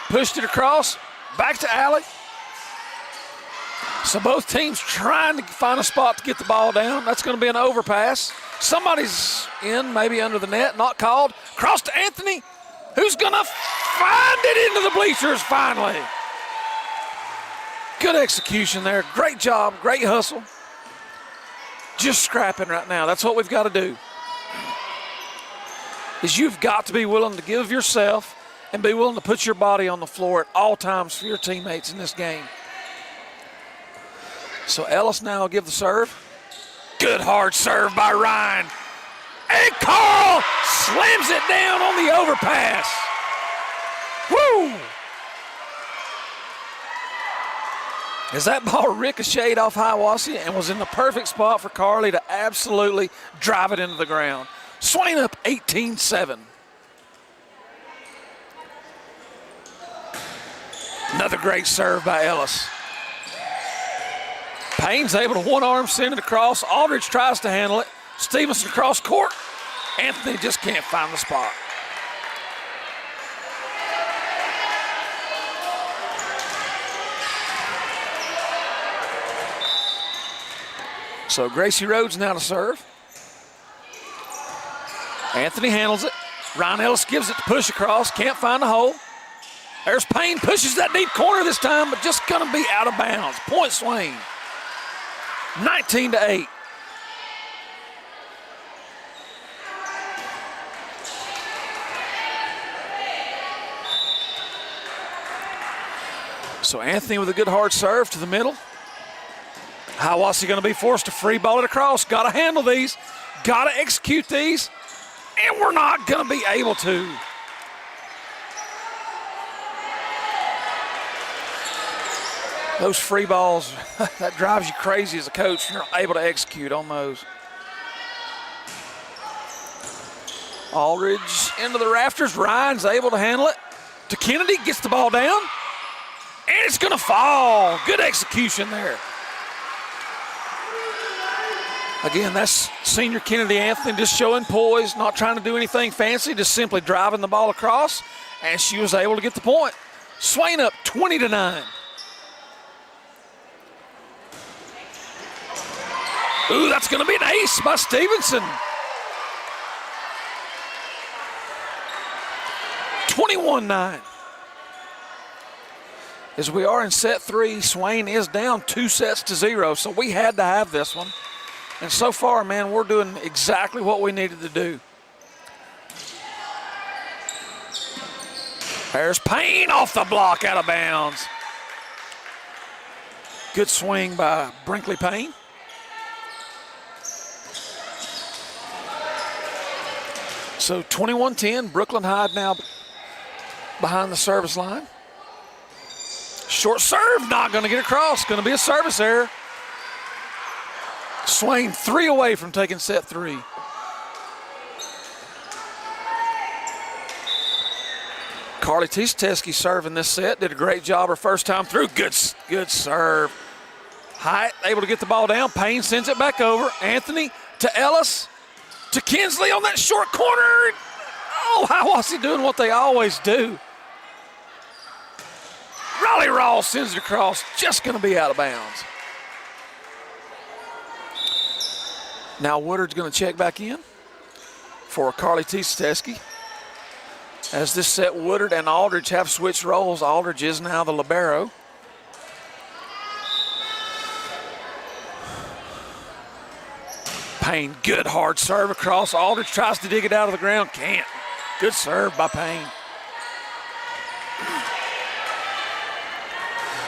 Speaker 1: Pushed it across. Back to Allie. So both teams trying to find a spot to get the ball down. That's going to be an overpass. Somebody's in, maybe under the net, not called. Cross to Anthony, who's going to find it into the bleachers finally. Good execution there. Great job, great hustle. Just scrapping right now. That's what we've got to do. Is you've got to be willing to give yourself and be willing to put your body on the floor at all times for your teammates in this game. So Ellis now will give the serve. Good hard serve by Ryan. And Carl slams it down on the overpass. Woo! As that ball ricocheted off Hiwassee and was in the perfect spot for Carly to absolutely drive it into the ground. Swain up 18-7. Another great serve by Ellis. Payne's able to one-arm send it across. Aldridge tries to handle it. Stevenson cross court. Anthony just can't find the spot. So Gracie Rhodes now to serve. Anthony handles it. Ryan Ellis gives it to push across. Can't find the hole. There's Payne. Pushes that deep corner this time, but just going to be out of bounds. Point Swain. 19-8. So Anthony with a good hard serve to the middle. Hiwassee going to be forced to free ball it across. Got to handle these. Got to execute these. And we're not going to be able to. Those free balls, that drives you crazy as a coach. You're not able to execute on those. Aldridge into the rafters. Ryan's able to handle it. To Kennedy, gets the ball down. And it's going to fall. Good execution there. Again, that's senior Kennedy Anthony just showing poise, not trying to do anything fancy, just simply driving the ball across, and she was able to get the point. Swain up 20-9. Ooh, that's going to be an ace by Stevenson. 21-9. As we are in set 3, Swain is down 2-0, so we had to have this one. And so far, man, we're doing exactly what we needed to do. There's Payne off the block, out of bounds. Good swing by Brinkley Payne. So 21-10, Brooklyn Hyde now behind the service line. Short serve, not going to get across. Going to be a service error. Swain 3 away from taking set 3. Carly Teske serving this set. Did a great job her first time through. Good serve. Hyatt able to get the ball down. Payne sends it back over. Anthony to Ellis. To Kinsley on that short corner. Oh, Hiwassee doing what they always do. Riley Rawls sends it across. Just going to be out of bounds. Now Woodard's going to check back in for Carly Teske. As this set, Woodard and Aldridge have switched roles. Aldridge is now the libero. Payne, good hard serve across. Aldridge tries to dig it out of the ground. Can't. Good serve by Payne.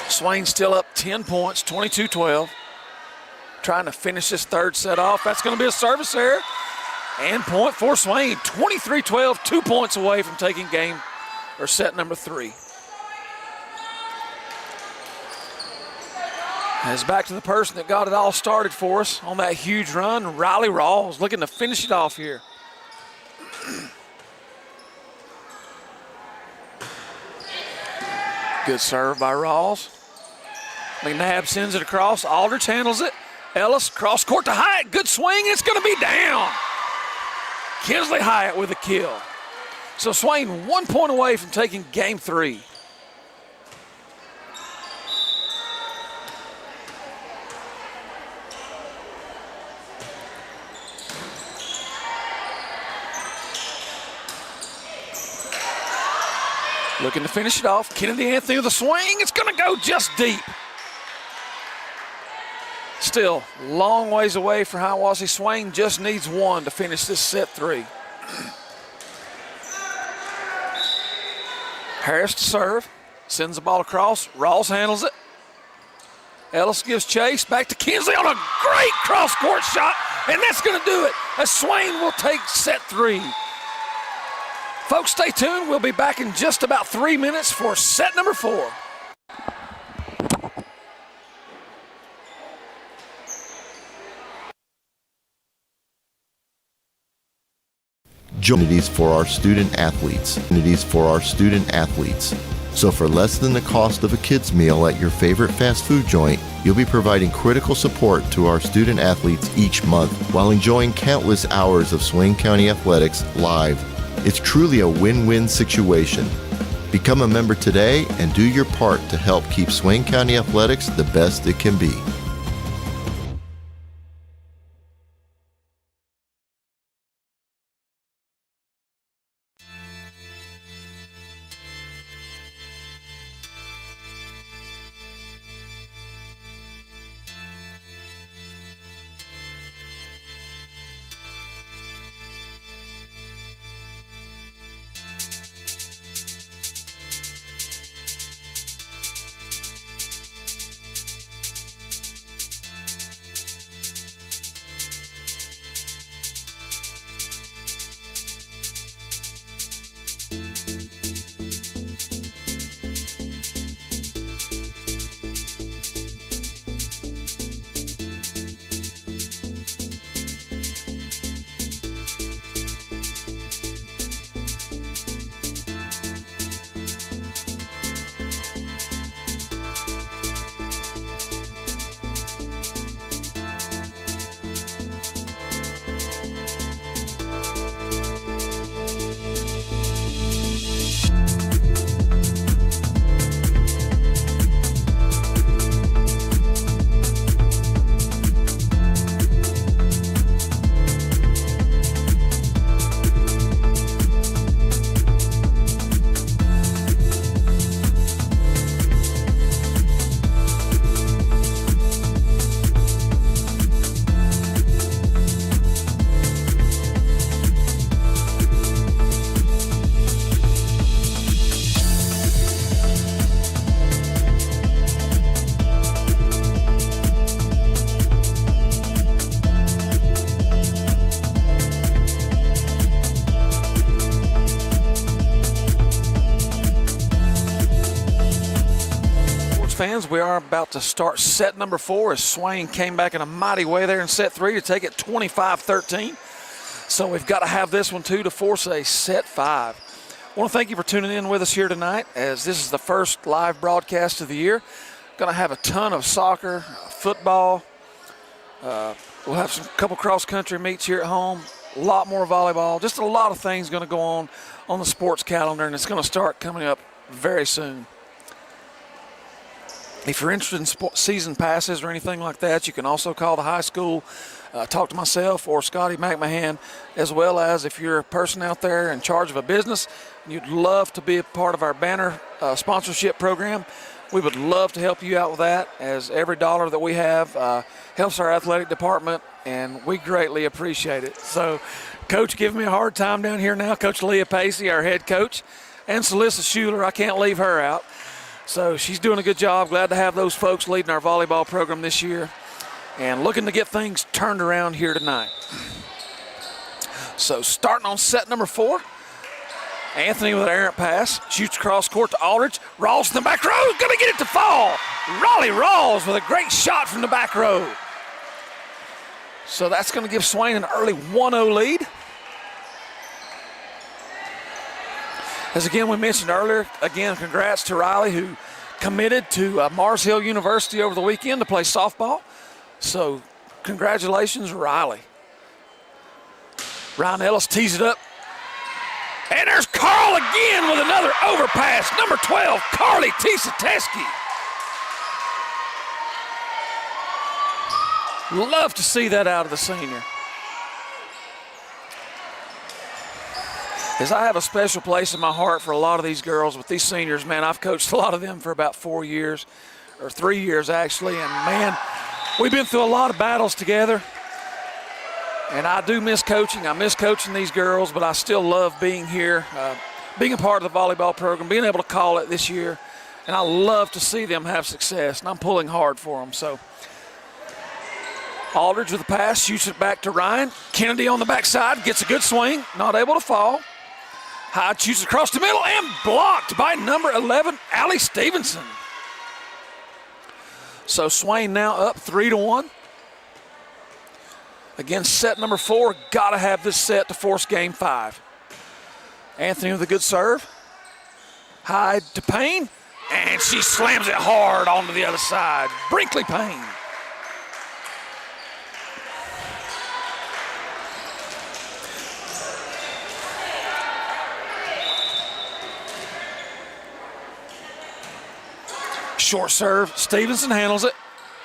Speaker 1: Swain still up 10 points, 22-12. Trying to finish this third set off. That's going to be a service error. And point for Swain. 23-12, 2 points away from taking set number 3. As back to the person that got it all started for us on that huge run, Riley Rawls looking to finish it off here. Good serve by Rawls. McNabb sends it across. Aldridge handles it. Ellis cross court to Hyatt. Good swing. It's going to be down. Kinsley Hyatt with a kill. So Swain 1 point away from taking game 3. Looking to finish it off. Kennedy Anthony with a swing. It's going to go just deep. Still, long ways away for Hiwassee. Swain just needs 1 to finish this set 3. Harris to serve. Sends the ball across. Rawls handles it. Ellis gives chase. Back to Kinsley on a great cross-court shot. And that's going to do it. As Swain will take set 3. Folks, stay tuned. We'll be back in just about 3 minutes for set number 4.
Speaker 2: Opportunities for our student athletes. So for less than the cost of a kid's meal at your favorite fast food joint, you'll be providing critical support to our student athletes each month while enjoying countless hours of Swain County athletics live. It's truly a win-win situation. Become a member today and do your part to help keep Swain County athletics the best it can be.
Speaker 1: Fans, we are about to start set number 4 as Swain came back in a mighty way there in set 3 to take it 25-13. So we've got to have this one too to force a set 5. I want to thank you for tuning in with us here tonight as this is the first live broadcast of the year. Going to have a ton of soccer, football. We'll have some couple cross-country meets here at home. A lot more volleyball. Just a lot of things going to go on the sports calendar, and it's going to start coming up very soon. If you're interested in season passes or anything like that, you can also call the high school, talk to myself or Scotty McMahon, as well as if you're a person out there in charge of a business and you'd love to be a part of our banner sponsorship program, we would love to help you out with that, as every dollar that we have helps our athletic department, and we greatly appreciate it. So, Coach giving me a hard time down here now, Coach Leah Pacey, our head coach, and Celissa Schuler, I can't leave her out. So she's doing a good job. Glad to have those folks leading our volleyball program this year and looking to get things turned around here tonight. So starting on set number 4, Anthony with an errant pass, shoots across court to Aldridge. Rawls in the back row, going to get it to fall. Raleigh Rawls with a great shot from the back row. So that's going to give Swain an early 1-0 lead. As again we mentioned earlier, again, congrats to Riley, who committed to Mars Hill University over the weekend to play softball. So congratulations, Riley. Ryan Ellis tees it up. And there's Carl again with another overpass. Number 12, Carly Tisateski. Love to see that out of the senior. As I have a special place in my heart for a lot of these girls with these seniors, man, I've coached a lot of them for about 4 years, or 3 years actually, and man, we've been through a lot of battles together, and I do miss coaching. I miss coaching these girls, but I still love being here, being a part of the volleyball program, being able to call it this year, and I love to see them have success, and I'm pulling hard for them. So Aldridge with the pass, shoots it back to Ryan. Kennedy on the backside, gets a good swing, not able to fall. Hyde shoots across the middle and blocked by number 11, Allie Stevenson. So Swain now up 3-1. Again, set number 4, got to have this set to force game 5. Anthony with a good serve. High to Payne, and she slams it hard onto the other side. Brinkley Payne. Short serve, Stevenson handles it.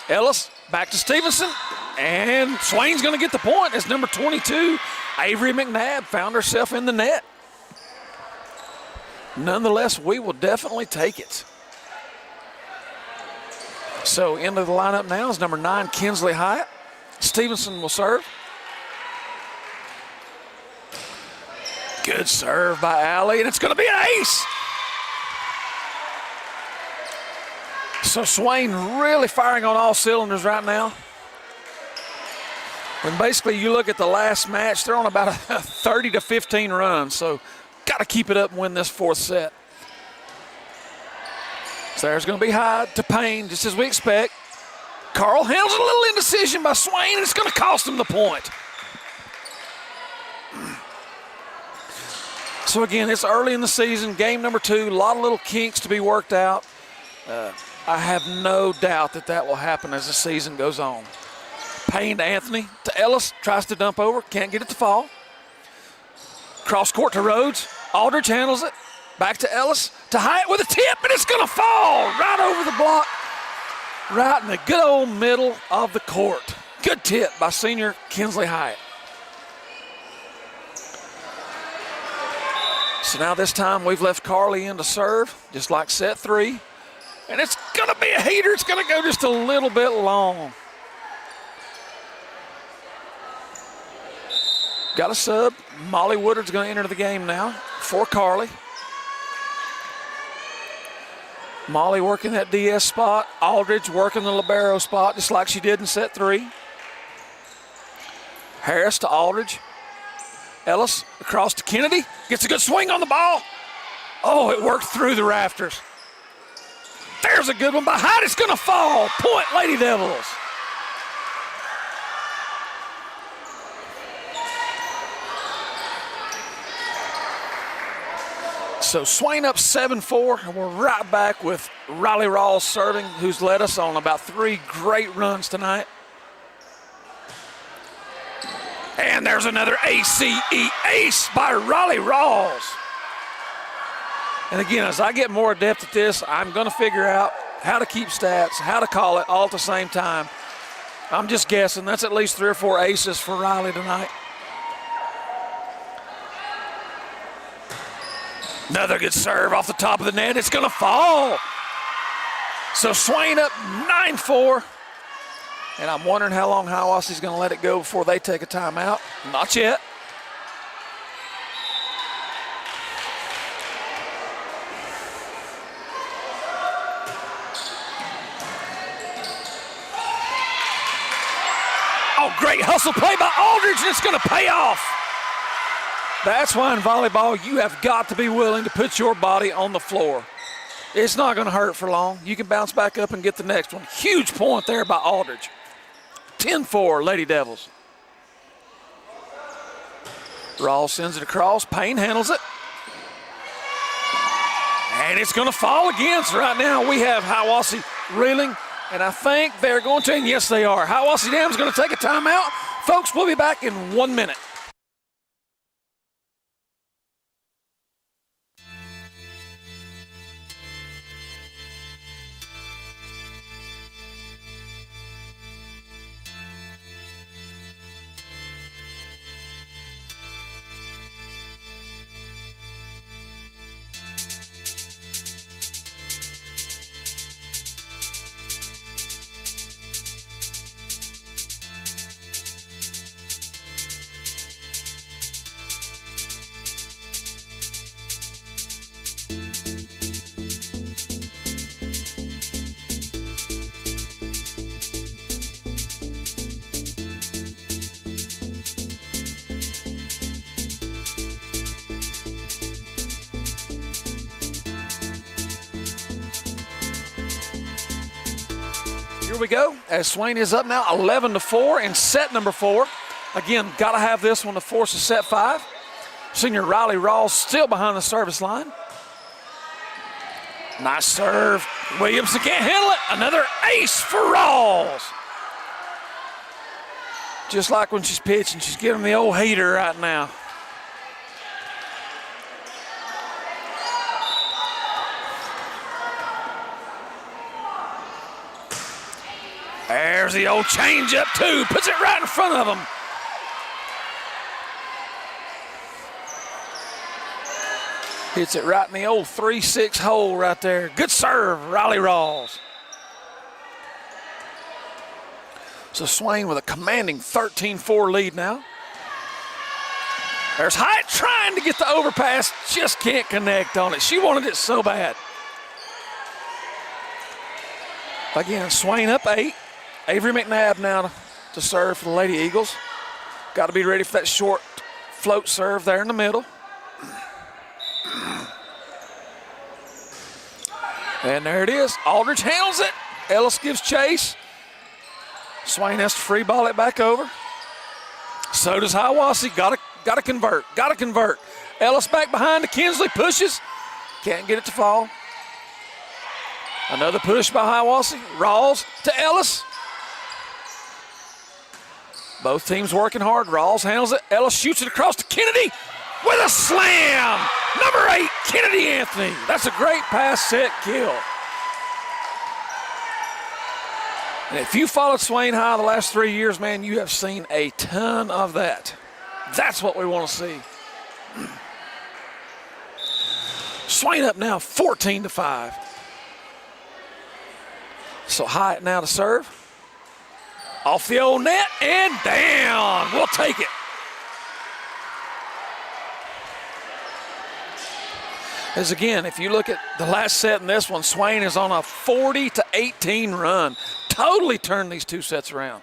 Speaker 1: Ellis back to Stevenson, and Swain's going to get the point as number 22, Avery McNabb, found herself in the net. Nonetheless, we will definitely take it. So into the lineup now is number 9, Kinsley Hyatt. Stevenson will serve. Good serve by Allie, and it's going to be an ace. So Swain really firing on all cylinders right now. When basically you look at the last match, they're on about a 30 to 15 run. So got to keep it up and win this fourth set. So there's going to be high to Payne, just as we expect. Carl handles a little indecision by Swain, and it's going to cost him the point. So again, it's early in the season, game number 2, a lot of little kinks to be worked out. I have no doubt that will happen as the season goes on. Payne to Anthony, to Ellis, tries to dump over, can't get it to fall. Cross court to Rhodes, Aldridge handles it, back to Ellis, to Hyatt with a tip, and it's gonna fall right over the block, right in the good old middle of the court. Good tip by senior Kinsley Hyatt. So now this time we've left Carly in to serve, just like set 3. And it's going to be a heater. It's going to go just a little bit long. Got a sub. Molly Woodard's going to enter the game now for Carly. Molly working that DS spot. Aldridge working the libero spot just like she did in set 3. Harris to Aldridge. Ellis across to Kennedy. Gets a good swing on the ball. Oh, it worked through the rafters. There's a good one by Hyde. It's going to fall. Point, Lady Devils. So Swain up 7-4, and we're right back with Riley Rawls serving, who's led us on about 3 great runs tonight. And there's another ACE ace by Riley Rawls. And again, as I get more adept at this, I'm going to figure out how to keep stats, how to call it all at the same time. I'm just guessing. That's at least 3 or 4 aces for Riley tonight. Another good serve off the top of the net. It's going to fall. So Swain up 9-4. And I'm wondering how long Hiwassee's going to let it go before they take a timeout. Not yet. Oh, great hustle play by Aldridge, and it's going to pay off. That's why in volleyball you have got to be willing to put your body on the floor. It's not going to hurt for long. You can bounce back up and get the next one. Huge point there by Aldridge. 10-4, Lady Devils. Rawls sends it across. Payne handles it. And it's going to fall again. So right now we have Hiwassee reeling. And I think they're going to, and yes they are. Hiwassee Dam is going to take a timeout. Folks, we'll be back in 1 minute. Here we go, as Swain is up now 11-4 in set number 4. Again, got to have this one to force a set 5. Senior Riley Rawls still behind the service line. Nice serve. Williamson can't handle it. Another ace for Rawls. Just like when she's pitching, she's giving the old hater right now. There's the old changeup too. Puts it right in front of him. Hits it right in the old 3-6 hole right there. Good serve, Riley Rawls. So Swain with a commanding 13-4 lead now. There's Hyatt trying to get the overpass, just can't connect on it. She wanted it so bad. Again, Swain up 8. Avery McNabb now to serve for the Lady Eagles. Got to be ready for that short float serve there in the middle. And there it is. Aldridge handles it. Ellis gives chase. Swain has to free ball it back over. So does Hiwassee. Got to convert. Got to convert. Ellis back behind to Kinsley. Pushes. Can't get it to fall. Another push by Hiwassee. Rawls to Ellis. Both teams working hard. Rawls handles it. Ellis shoots it across to Kennedy with a slam. Number 8, Kennedy Anthony. That's a great pass, set, kill. And if you followed Swain High the last 3 years, man, you have seen a ton of that. That's what we want to see. Swain up now 14-5. So Hyatt now to serve. Off the old net and down. We'll take it. As again, if you look at the last set in this one, Swain is on a 40-18 run. Totally turned these two sets around.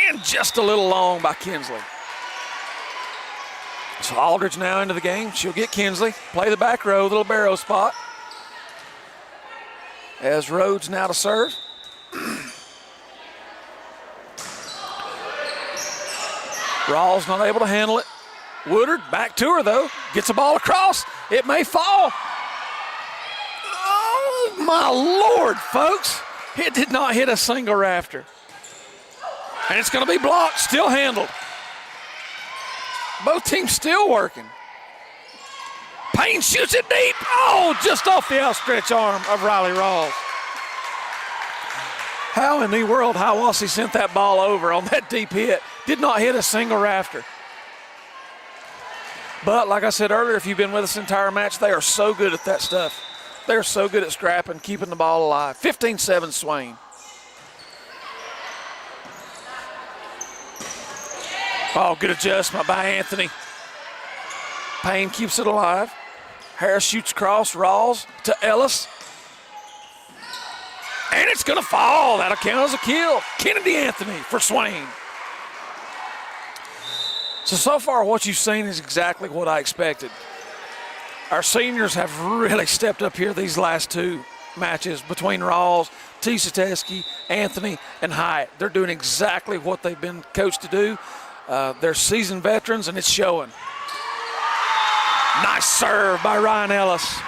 Speaker 1: And just a little long by Kinsley. So Aldridge now into the game. She'll get Kinsley. Play the back row, little barrow spot. As Rhodes now to serve. Rawls not able to handle it. Woodard back to her though. Gets a ball across. It may fall. Oh my Lord, folks. It did not hit a single rafter. And it's going to be blocked, still handled. Both teams still working. Payne shoots it deep. Oh, just off the outstretched arm of Riley Rawls. How in the world Hiwassee sent that ball over on that deep hit? Did not hit a single rafter. But like I said earlier, if you've been with us the entire match, they are so good at that stuff. They're so good at scrapping, keeping the ball alive. 15-7 Swain. Oh, good adjustment by Anthony. Payne keeps it alive. Harris shoots across. Rawls to Ellis. And it's going to fall. That'll count as a kill. Kennedy Anthony for Swain. So far what you've seen is exactly what I expected. Our seniors have really stepped up here these last two matches between Rawls, T. Sateski, Anthony, and Hyatt. They're doing exactly what they've been coached to do. They're seasoned veterans, and it's showing. Nice serve by Ryan Ellis.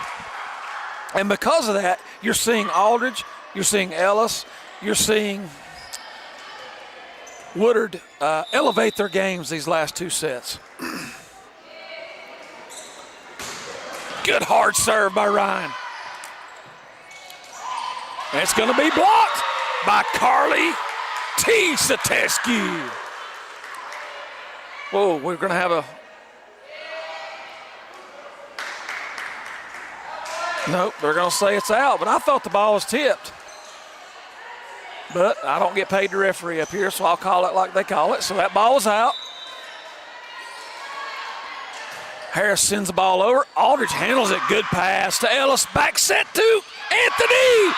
Speaker 1: And because of that, you're seeing Aldridge, you're seeing Ellis, you're seeing Woodard elevate their games these last two sets. Good hard serve by Ryan. And it's going to be blocked by Carly T. Sateski. Whoa, we're going to have a... Nope, they're going to say it's out, but I thought the ball was tipped. But I don't get paid to referee up here, so I'll call it like they call it. So that ball was out. Harris sends the ball over. Aldridge handles it. Good pass to Ellis. Back set to Anthony.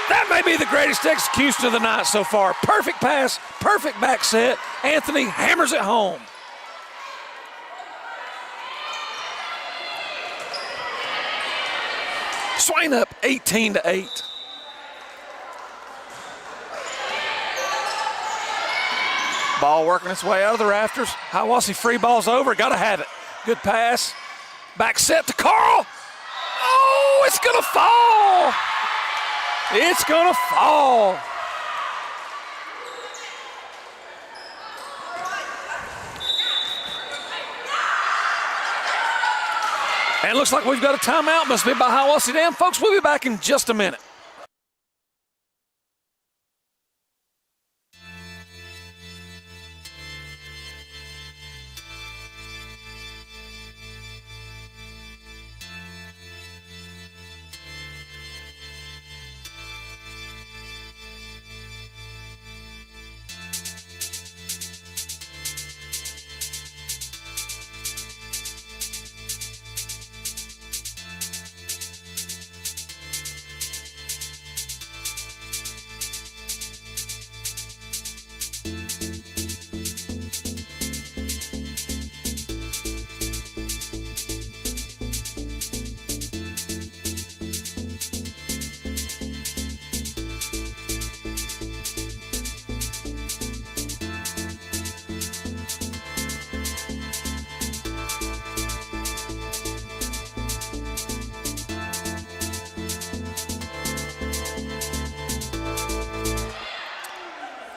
Speaker 1: That may be the greatest execution of the night so far. Perfect pass, perfect back set. Anthony hammers it home. Swain up 18-8. Ball working its way out of the rafters. Hiwassee free ball's over. Got to have it. Good pass. Back set to Carl. Oh, it's going to fall. It's going to fall. And it looks like we've got a timeout. Must be by Hiwassee Dam. Folks, we'll be back in just a minute.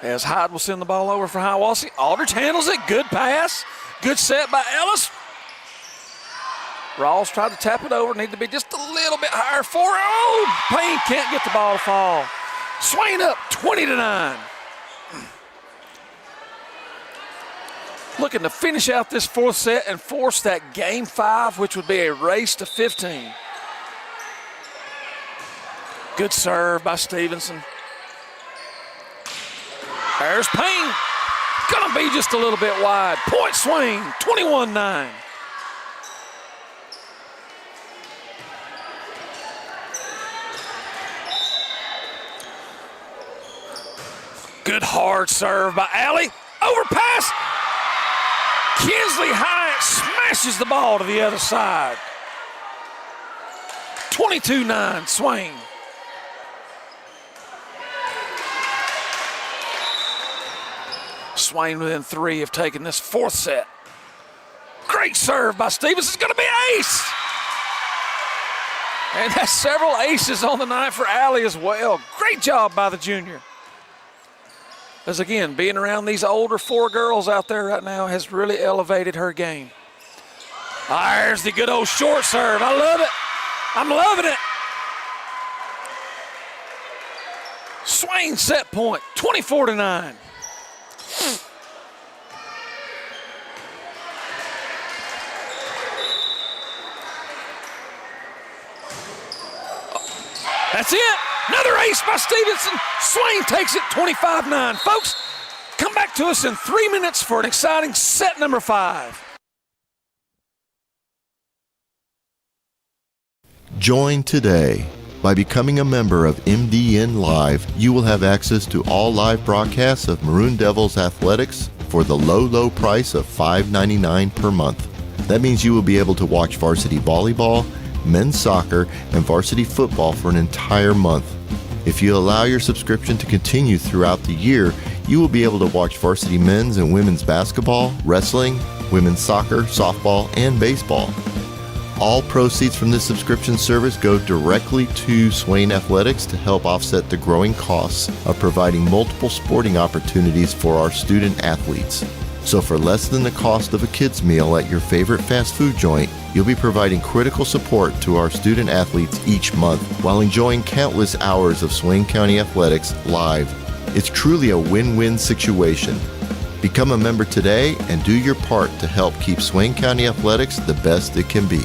Speaker 1: As Hyde will send the ball over for Hiwassee. Aldridge handles it. Good pass. Good set by Ellis. Rawls tried to tap it over. Need to be just a little bit higher for it. Oh, Payne can't get the ball to fall. Swain up 20-9. Looking to finish out this fourth set and force that game 5, which would be a race to 15. Good serve by Stevenson. There's Payne. Gonna be just a little bit wide. Point Swain, 21-9. Good hard serve by Alley. Overpass. Kinsley Hyatt smashes the ball to the other side. 22-9, Swain. Swain within 3 of taking this fourth set. Great serve by Stevens. It's going to be ace. And that's several aces on the night for Allie as well. Great job by the junior. As again, being around these older 4 girls out there right now has really elevated her game. There's the good old short serve. I love it. I'm loving it. Swain set point, 24-9. That's it. Another ace by Stevenson. Swain takes it 25-9. Folks, come back to us in 3 minutes for an exciting set number 5.
Speaker 2: Join today. By becoming a member of MDN Live, you will have access to all live broadcasts of Maroon Devils athletics for the low, low price of $5.99 per month. That means you will be able to watch varsity volleyball, men's soccer, and varsity football for an entire month. If you allow your subscription to continue throughout the year, you will be able to watch varsity men's and women's basketball, wrestling, women's soccer, softball, and baseball. All proceeds from this subscription service go directly to Swain Athletics to help offset the growing costs of providing multiple sporting opportunities for our student athletes. So for less than the cost of a kid's meal at your favorite fast food joint, you'll be providing critical support to our student athletes each month while enjoying countless hours of Swain County athletics live. It's truly a win-win situation. Become a member today and do your part to help keep Swain County athletics the best it can be.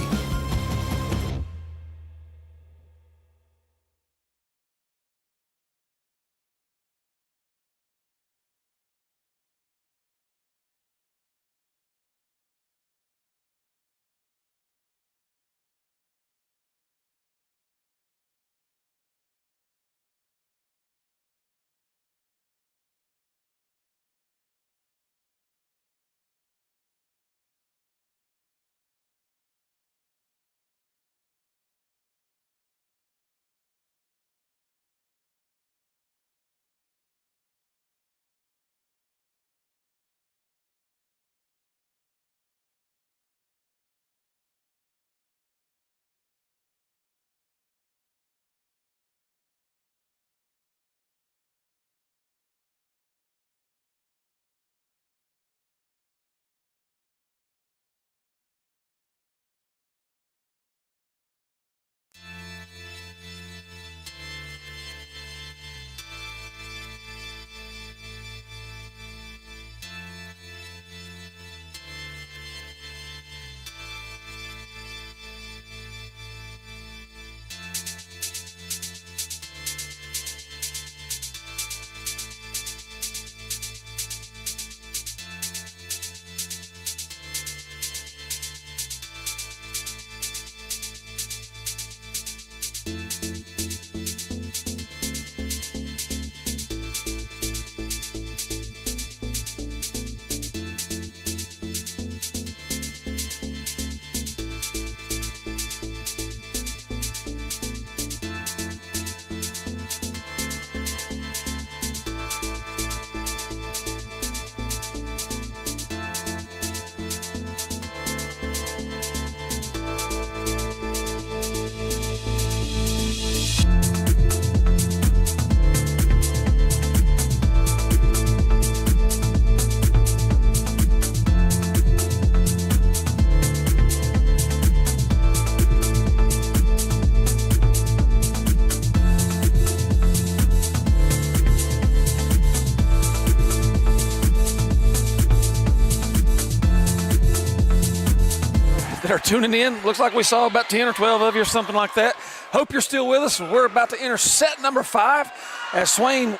Speaker 1: that are tuning in. Looks like we saw about 10 or 12 of you or something like that. Hope you're still with us. We're about to enter set number 5 as Swain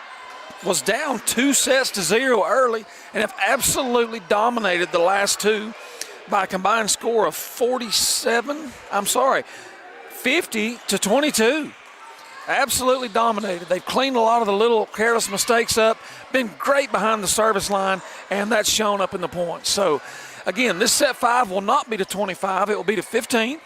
Speaker 1: was down 2-0 early and have absolutely dominated the last two by a combined score of 50-22. Absolutely dominated. They've cleaned a lot of the little careless mistakes up, been great behind the service line, and that's shown up in the points. So, again, this set 5 will not be to 25. It will be to 15.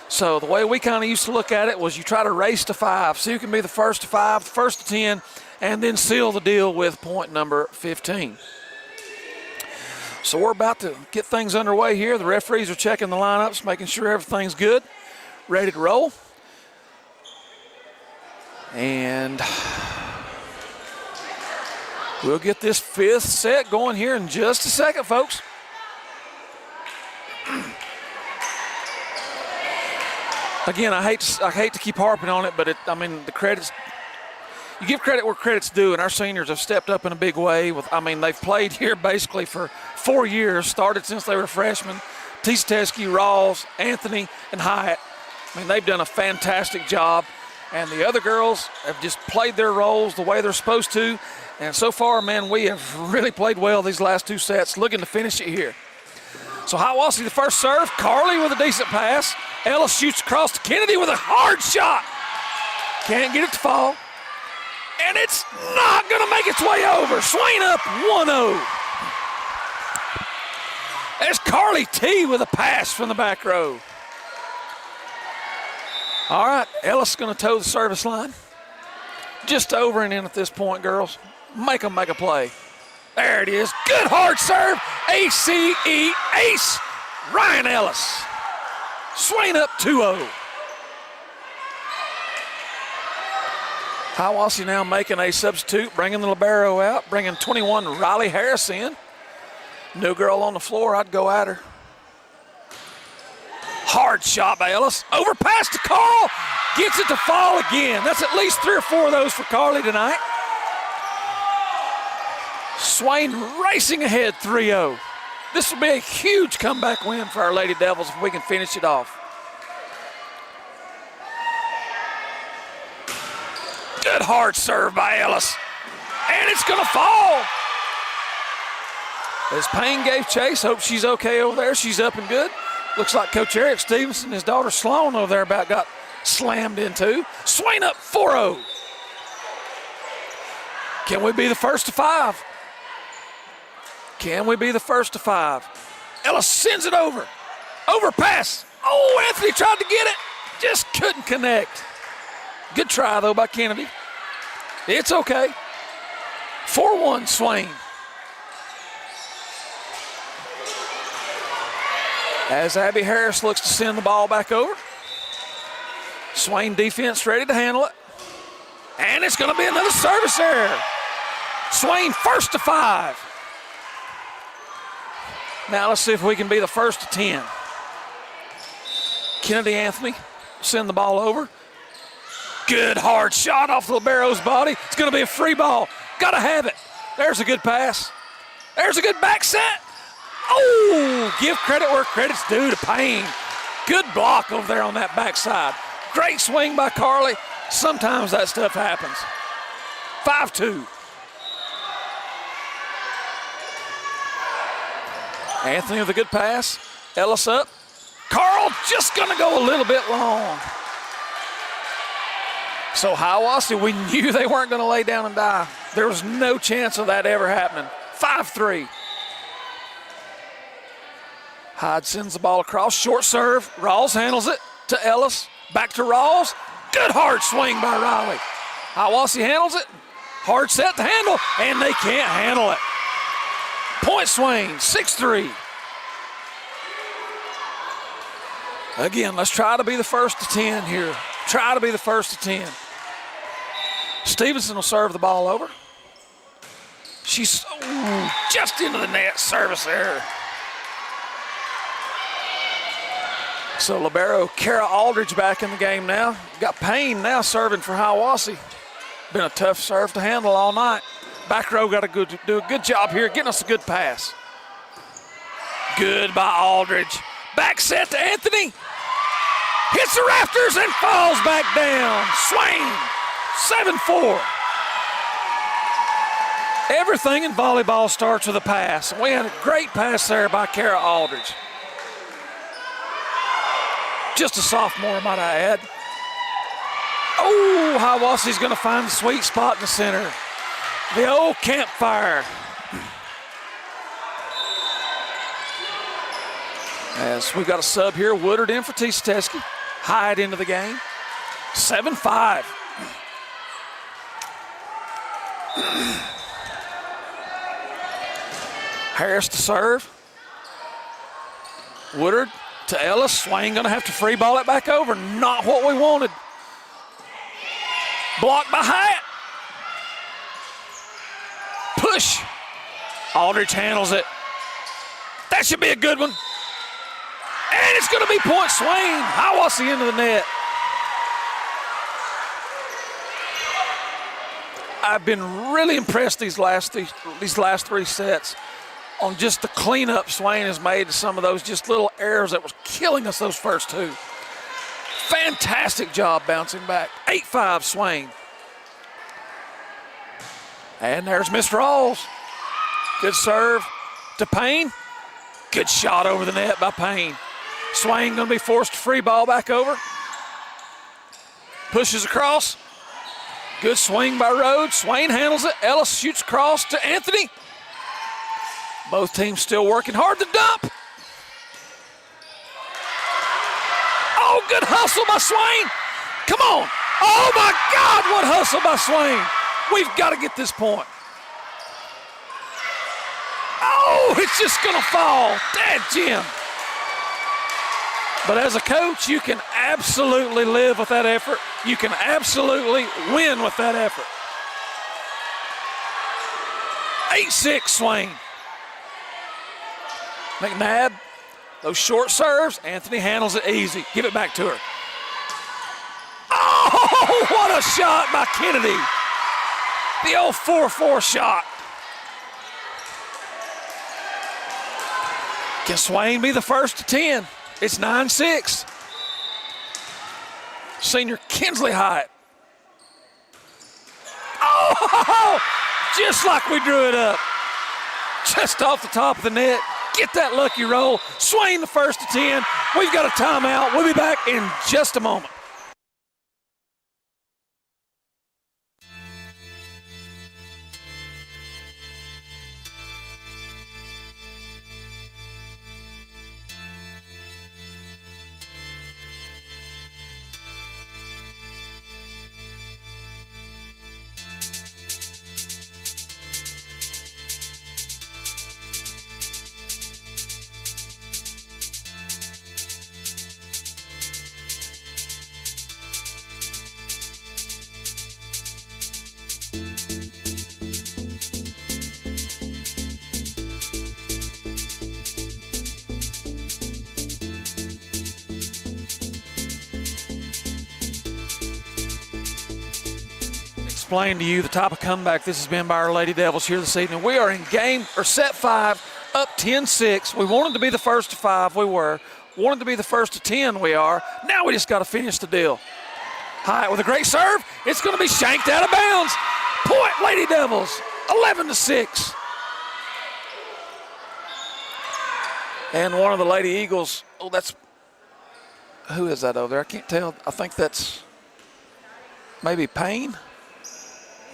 Speaker 1: So the way we kind of used to look at it was you try to race to 5. See who can be the first to 5, the first to 10, and then seal the deal with point number 15. So we're about to get things underway here. The referees are checking the lineups, making sure everything's good, ready to roll. And we'll get this 5th set going here in just a second, folks. Again, I hate to keep harping on it, but the credits, you give credit where credit's due, and our seniors have stepped up in a big way. They've played here basically for 4 years, started since they were freshmen. Teske, Rawls, Anthony, and Hyatt. They've done a fantastic job. And the other girls have just played their roles the way they're supposed to. And so far, man, we have really played well these last 2 sets, looking to finish it here. So Hiwassee the first serve. Carly with a decent pass. Ellis shoots across to Kennedy with a hard shot. Can't get it to fall. And it's not going to make its way over. Swain up 1-0. There's Carly T with a pass from the back row. All right, Ellis is going to toe the service line. Just over and in at this point, girls. Make them make a play. There it is. Good hard serve. ACE, ace, Ryan Ellis. Swain up 2-0. Hiwassee now making a substitute, bringing the libero out, bringing 21 Riley Harris in. New girl on the floor, I'd go at her. Hard shot by Ellis. Overpass to Carl. Gets it to fall again. That's at least 3 or 4 of those for Carly tonight. Swain racing ahead 3-0. This will be a huge comeback win for our Lady Devils if we can finish it off. Good hard serve by Ellis. And it's going to fall. As Payne gave chase, hope she's okay over there. She's up and good. Looks like Coach Eric Stevenson and his daughter Sloan over there about got slammed into. Swain up 4-0. Can we be the first to 5? Can we be the first to 5? Ellis sends it over. Overpass. Oh, Anthony tried to get it. Just couldn't connect. Good try, though, by Kennedy. It's okay. 4-1 Swain. As Abby Harris looks to send the ball back over. Swain defense ready to handle it. And it's going to be another service error. Swain first to 5. Now let's see if we can be the first to 10. Kennedy Anthony send the ball over. Good hard shot off the libero's body. It's going to be a free ball. Got to have it. There's a good pass. There's a good back set. Oh, give credit where credit's due to Payne. Good block over there on that backside. Great swing by Carly. Sometimes that stuff happens. 5-2. Anthony with a good pass. Ellis up. Carl just going to go a little bit long. So Hiwassee, we knew they weren't going to lay down and die. There was no chance of that ever happening. 5-3. Hyde sends the ball across. Short serve. Rawls handles it to Ellis. Back to Rawls. Good hard swing by Riley. Hiwassee handles it. Hard set to handle, and they can't handle it. Point Swain, 6-3. Again, let's try to be the first to 10 here. Try to be the first to 10. Stevenson will serve the ball over. She's just into the net. Service error. So libero Kara Aldridge back in the game now. Got Payne now serving for Hiwassee. Been a tough serve to handle all night. Back row got do a good job here getting us a good pass. Good by Aldridge. Back set to Anthony. Hits the rafters and falls back down. Swain, 7-4. Everything in volleyball starts with a pass. We had a great pass there by Kara Aldridge. Just a sophomore, might I add. Oh, Hiwassee's going to find the sweet spot in the center. The old campfire. As we've got a sub here, Woodard in for Tisteski. Hyde into the game. 7-5. Harris to serve. Woodard to Ellis. Swain going to have to free ball it back over. Not what we wanted. Blocked by Hyatt. Push. Aldridge handles it. That should be a good one. And it's going to be point Swain. Hiwassee into the net. I've been really impressed these last three sets on just the cleanup Swain has made to some of those just little errors that was killing us those first two. Fantastic job bouncing back. 8-5 Swain. And there's Miss Rawls. Good serve to Payne. Good shot over the net by Payne. Swain going to be forced to free ball back over. Pushes across. Good swing by Rhodes. Swain handles it. Ellis shoots across to Anthony. Both teams still working hard to dump. Oh, good hustle by Swain. Come on. Oh, my God, what hustle by Swain. We've got to get this point. Oh, it's just going to fall. Dad, Jim. But as a coach, you can absolutely live with that effort. You can absolutely win with that effort. 8-6 Swain. McNabb, those short serves. Anthony handles it easy. Give it back to her. Oh, what a shot by Kennedy. The old 4-4 shot. Can Swain be the first to 10? It's 9-6. Senior Kinsley Hyatt. Oh, just like we drew it up. Just off the top of the net. Get that lucky roll. Swain the first to 10. We've got a timeout. We'll be back in just a moment. Explain to you the type of comeback this has been by our Lady Devils here this evening. We are in set 5, up 10-6. We wanted to be the first to 5, we were. Wanted to be the first to 10, we are. Now we just got to finish the deal. Hyatt with a great serve. It's going to be shanked out of bounds. Point Lady Devils, 11-6. And one of the Lady Eagles, who is that over there? I can't tell. I think that's maybe Payne.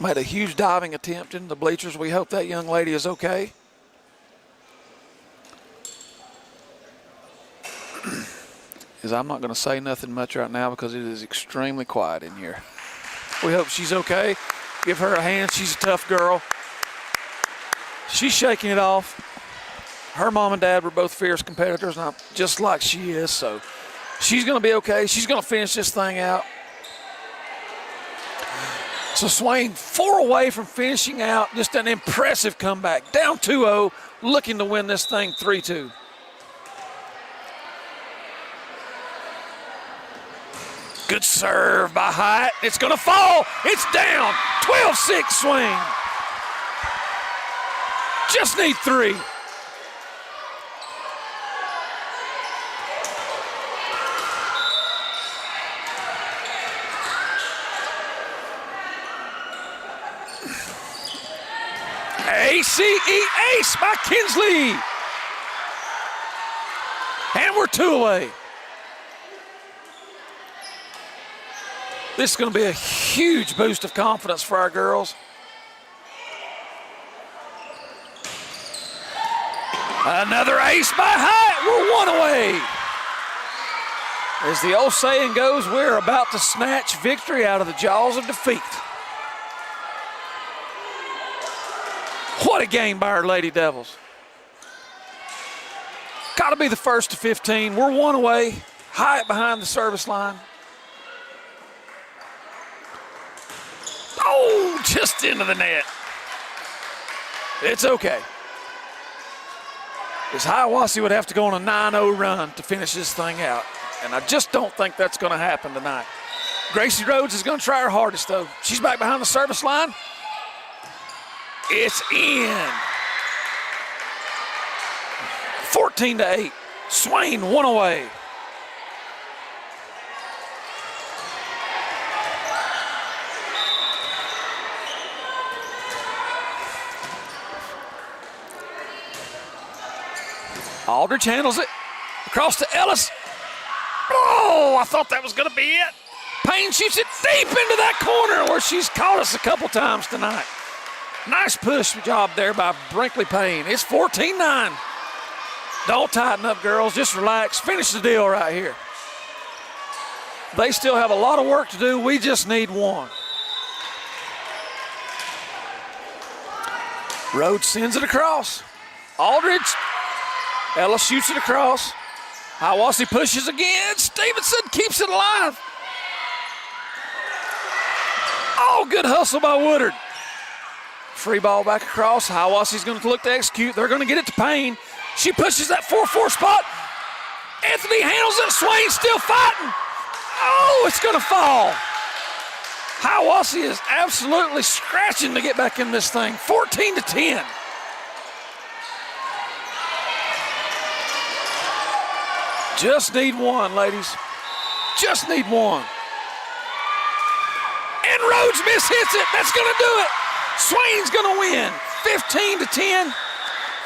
Speaker 1: Made a huge diving attempt into the bleachers. We hope that young lady is okay. Because I'm not going to say nothing much right now because it is extremely quiet in here. We hope she's okay. Give her a hand. She's a tough girl. She's shaking it off. Her mom and dad were both fierce competitors, just like she is. So she's going to be okay. She's going to finish this thing out. So Swain 4 away from finishing out. Just an impressive comeback. Down 2-0, looking to win this thing 3-2. Good serve by Hyatt. It's going to fall. It's down. 12-6 Swain. Just need 3. ACE ace by Kinsley. And we're 2 away. This is going to be a huge boost of confidence for our girls. Another ace by Hyatt. We're 1 away. As the old saying goes, we're about to snatch victory out of the jaws of defeat. What a game by our Lady Devils. Got to be the first to 15. We're 1 away. Hyatt behind the service line. Oh, just into the net. It's okay. As Hiwassee would have to go on a 9-0 run to finish this thing out. And I just don't think that's going to happen tonight. Gracie Rhodes is going to try her hardest, though. She's back behind the service line. It's in. 14-8. Swain 1 away. Aldridge handles it. Across to Ellis. Oh, I thought that was going to be it. Payne shoots it deep into that corner where she's caught us a couple times tonight. Nice push job there by Brinkley Payne. It's 14-9. Don't tighten up, girls. Just relax. Finish the deal right here. They still have a lot of work to do. We just need one. Rhodes sends it across. Aldridge. Ellis shoots it across. Hiwassee pushes again. Stevenson keeps it alive. Oh, good hustle by Woodard. Free ball back across. Hiwassee's going to look to execute. They're going to get it to Payne. She pushes that 4-4 spot. Anthony handles it. Swain still fighting. Oh, it's going to fall. Hiwassee is absolutely scratching to get back in this thing. 14-10. Just need one, ladies. Just need one. And Rhodes mishits it. That's going to do it. Swain's going to win. 15-10.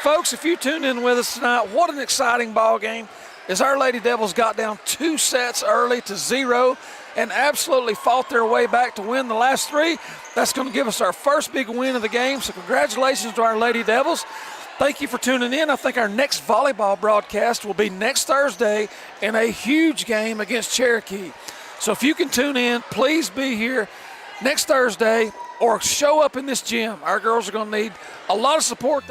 Speaker 1: Folks, if you tuned in with us tonight, what an exciting ball game. As our Lady Devils got down 2 sets early to 0 and absolutely fought their way back to win the last 3. That's going to give us our first big win of the game. So congratulations to our Lady Devils. Thank you for tuning in. I think our next volleyball broadcast will be next Thursday in a huge game against Cherokee. So if you can tune in, please be here next Thursday or show up in this gym. Our girls are going to need a lot of support.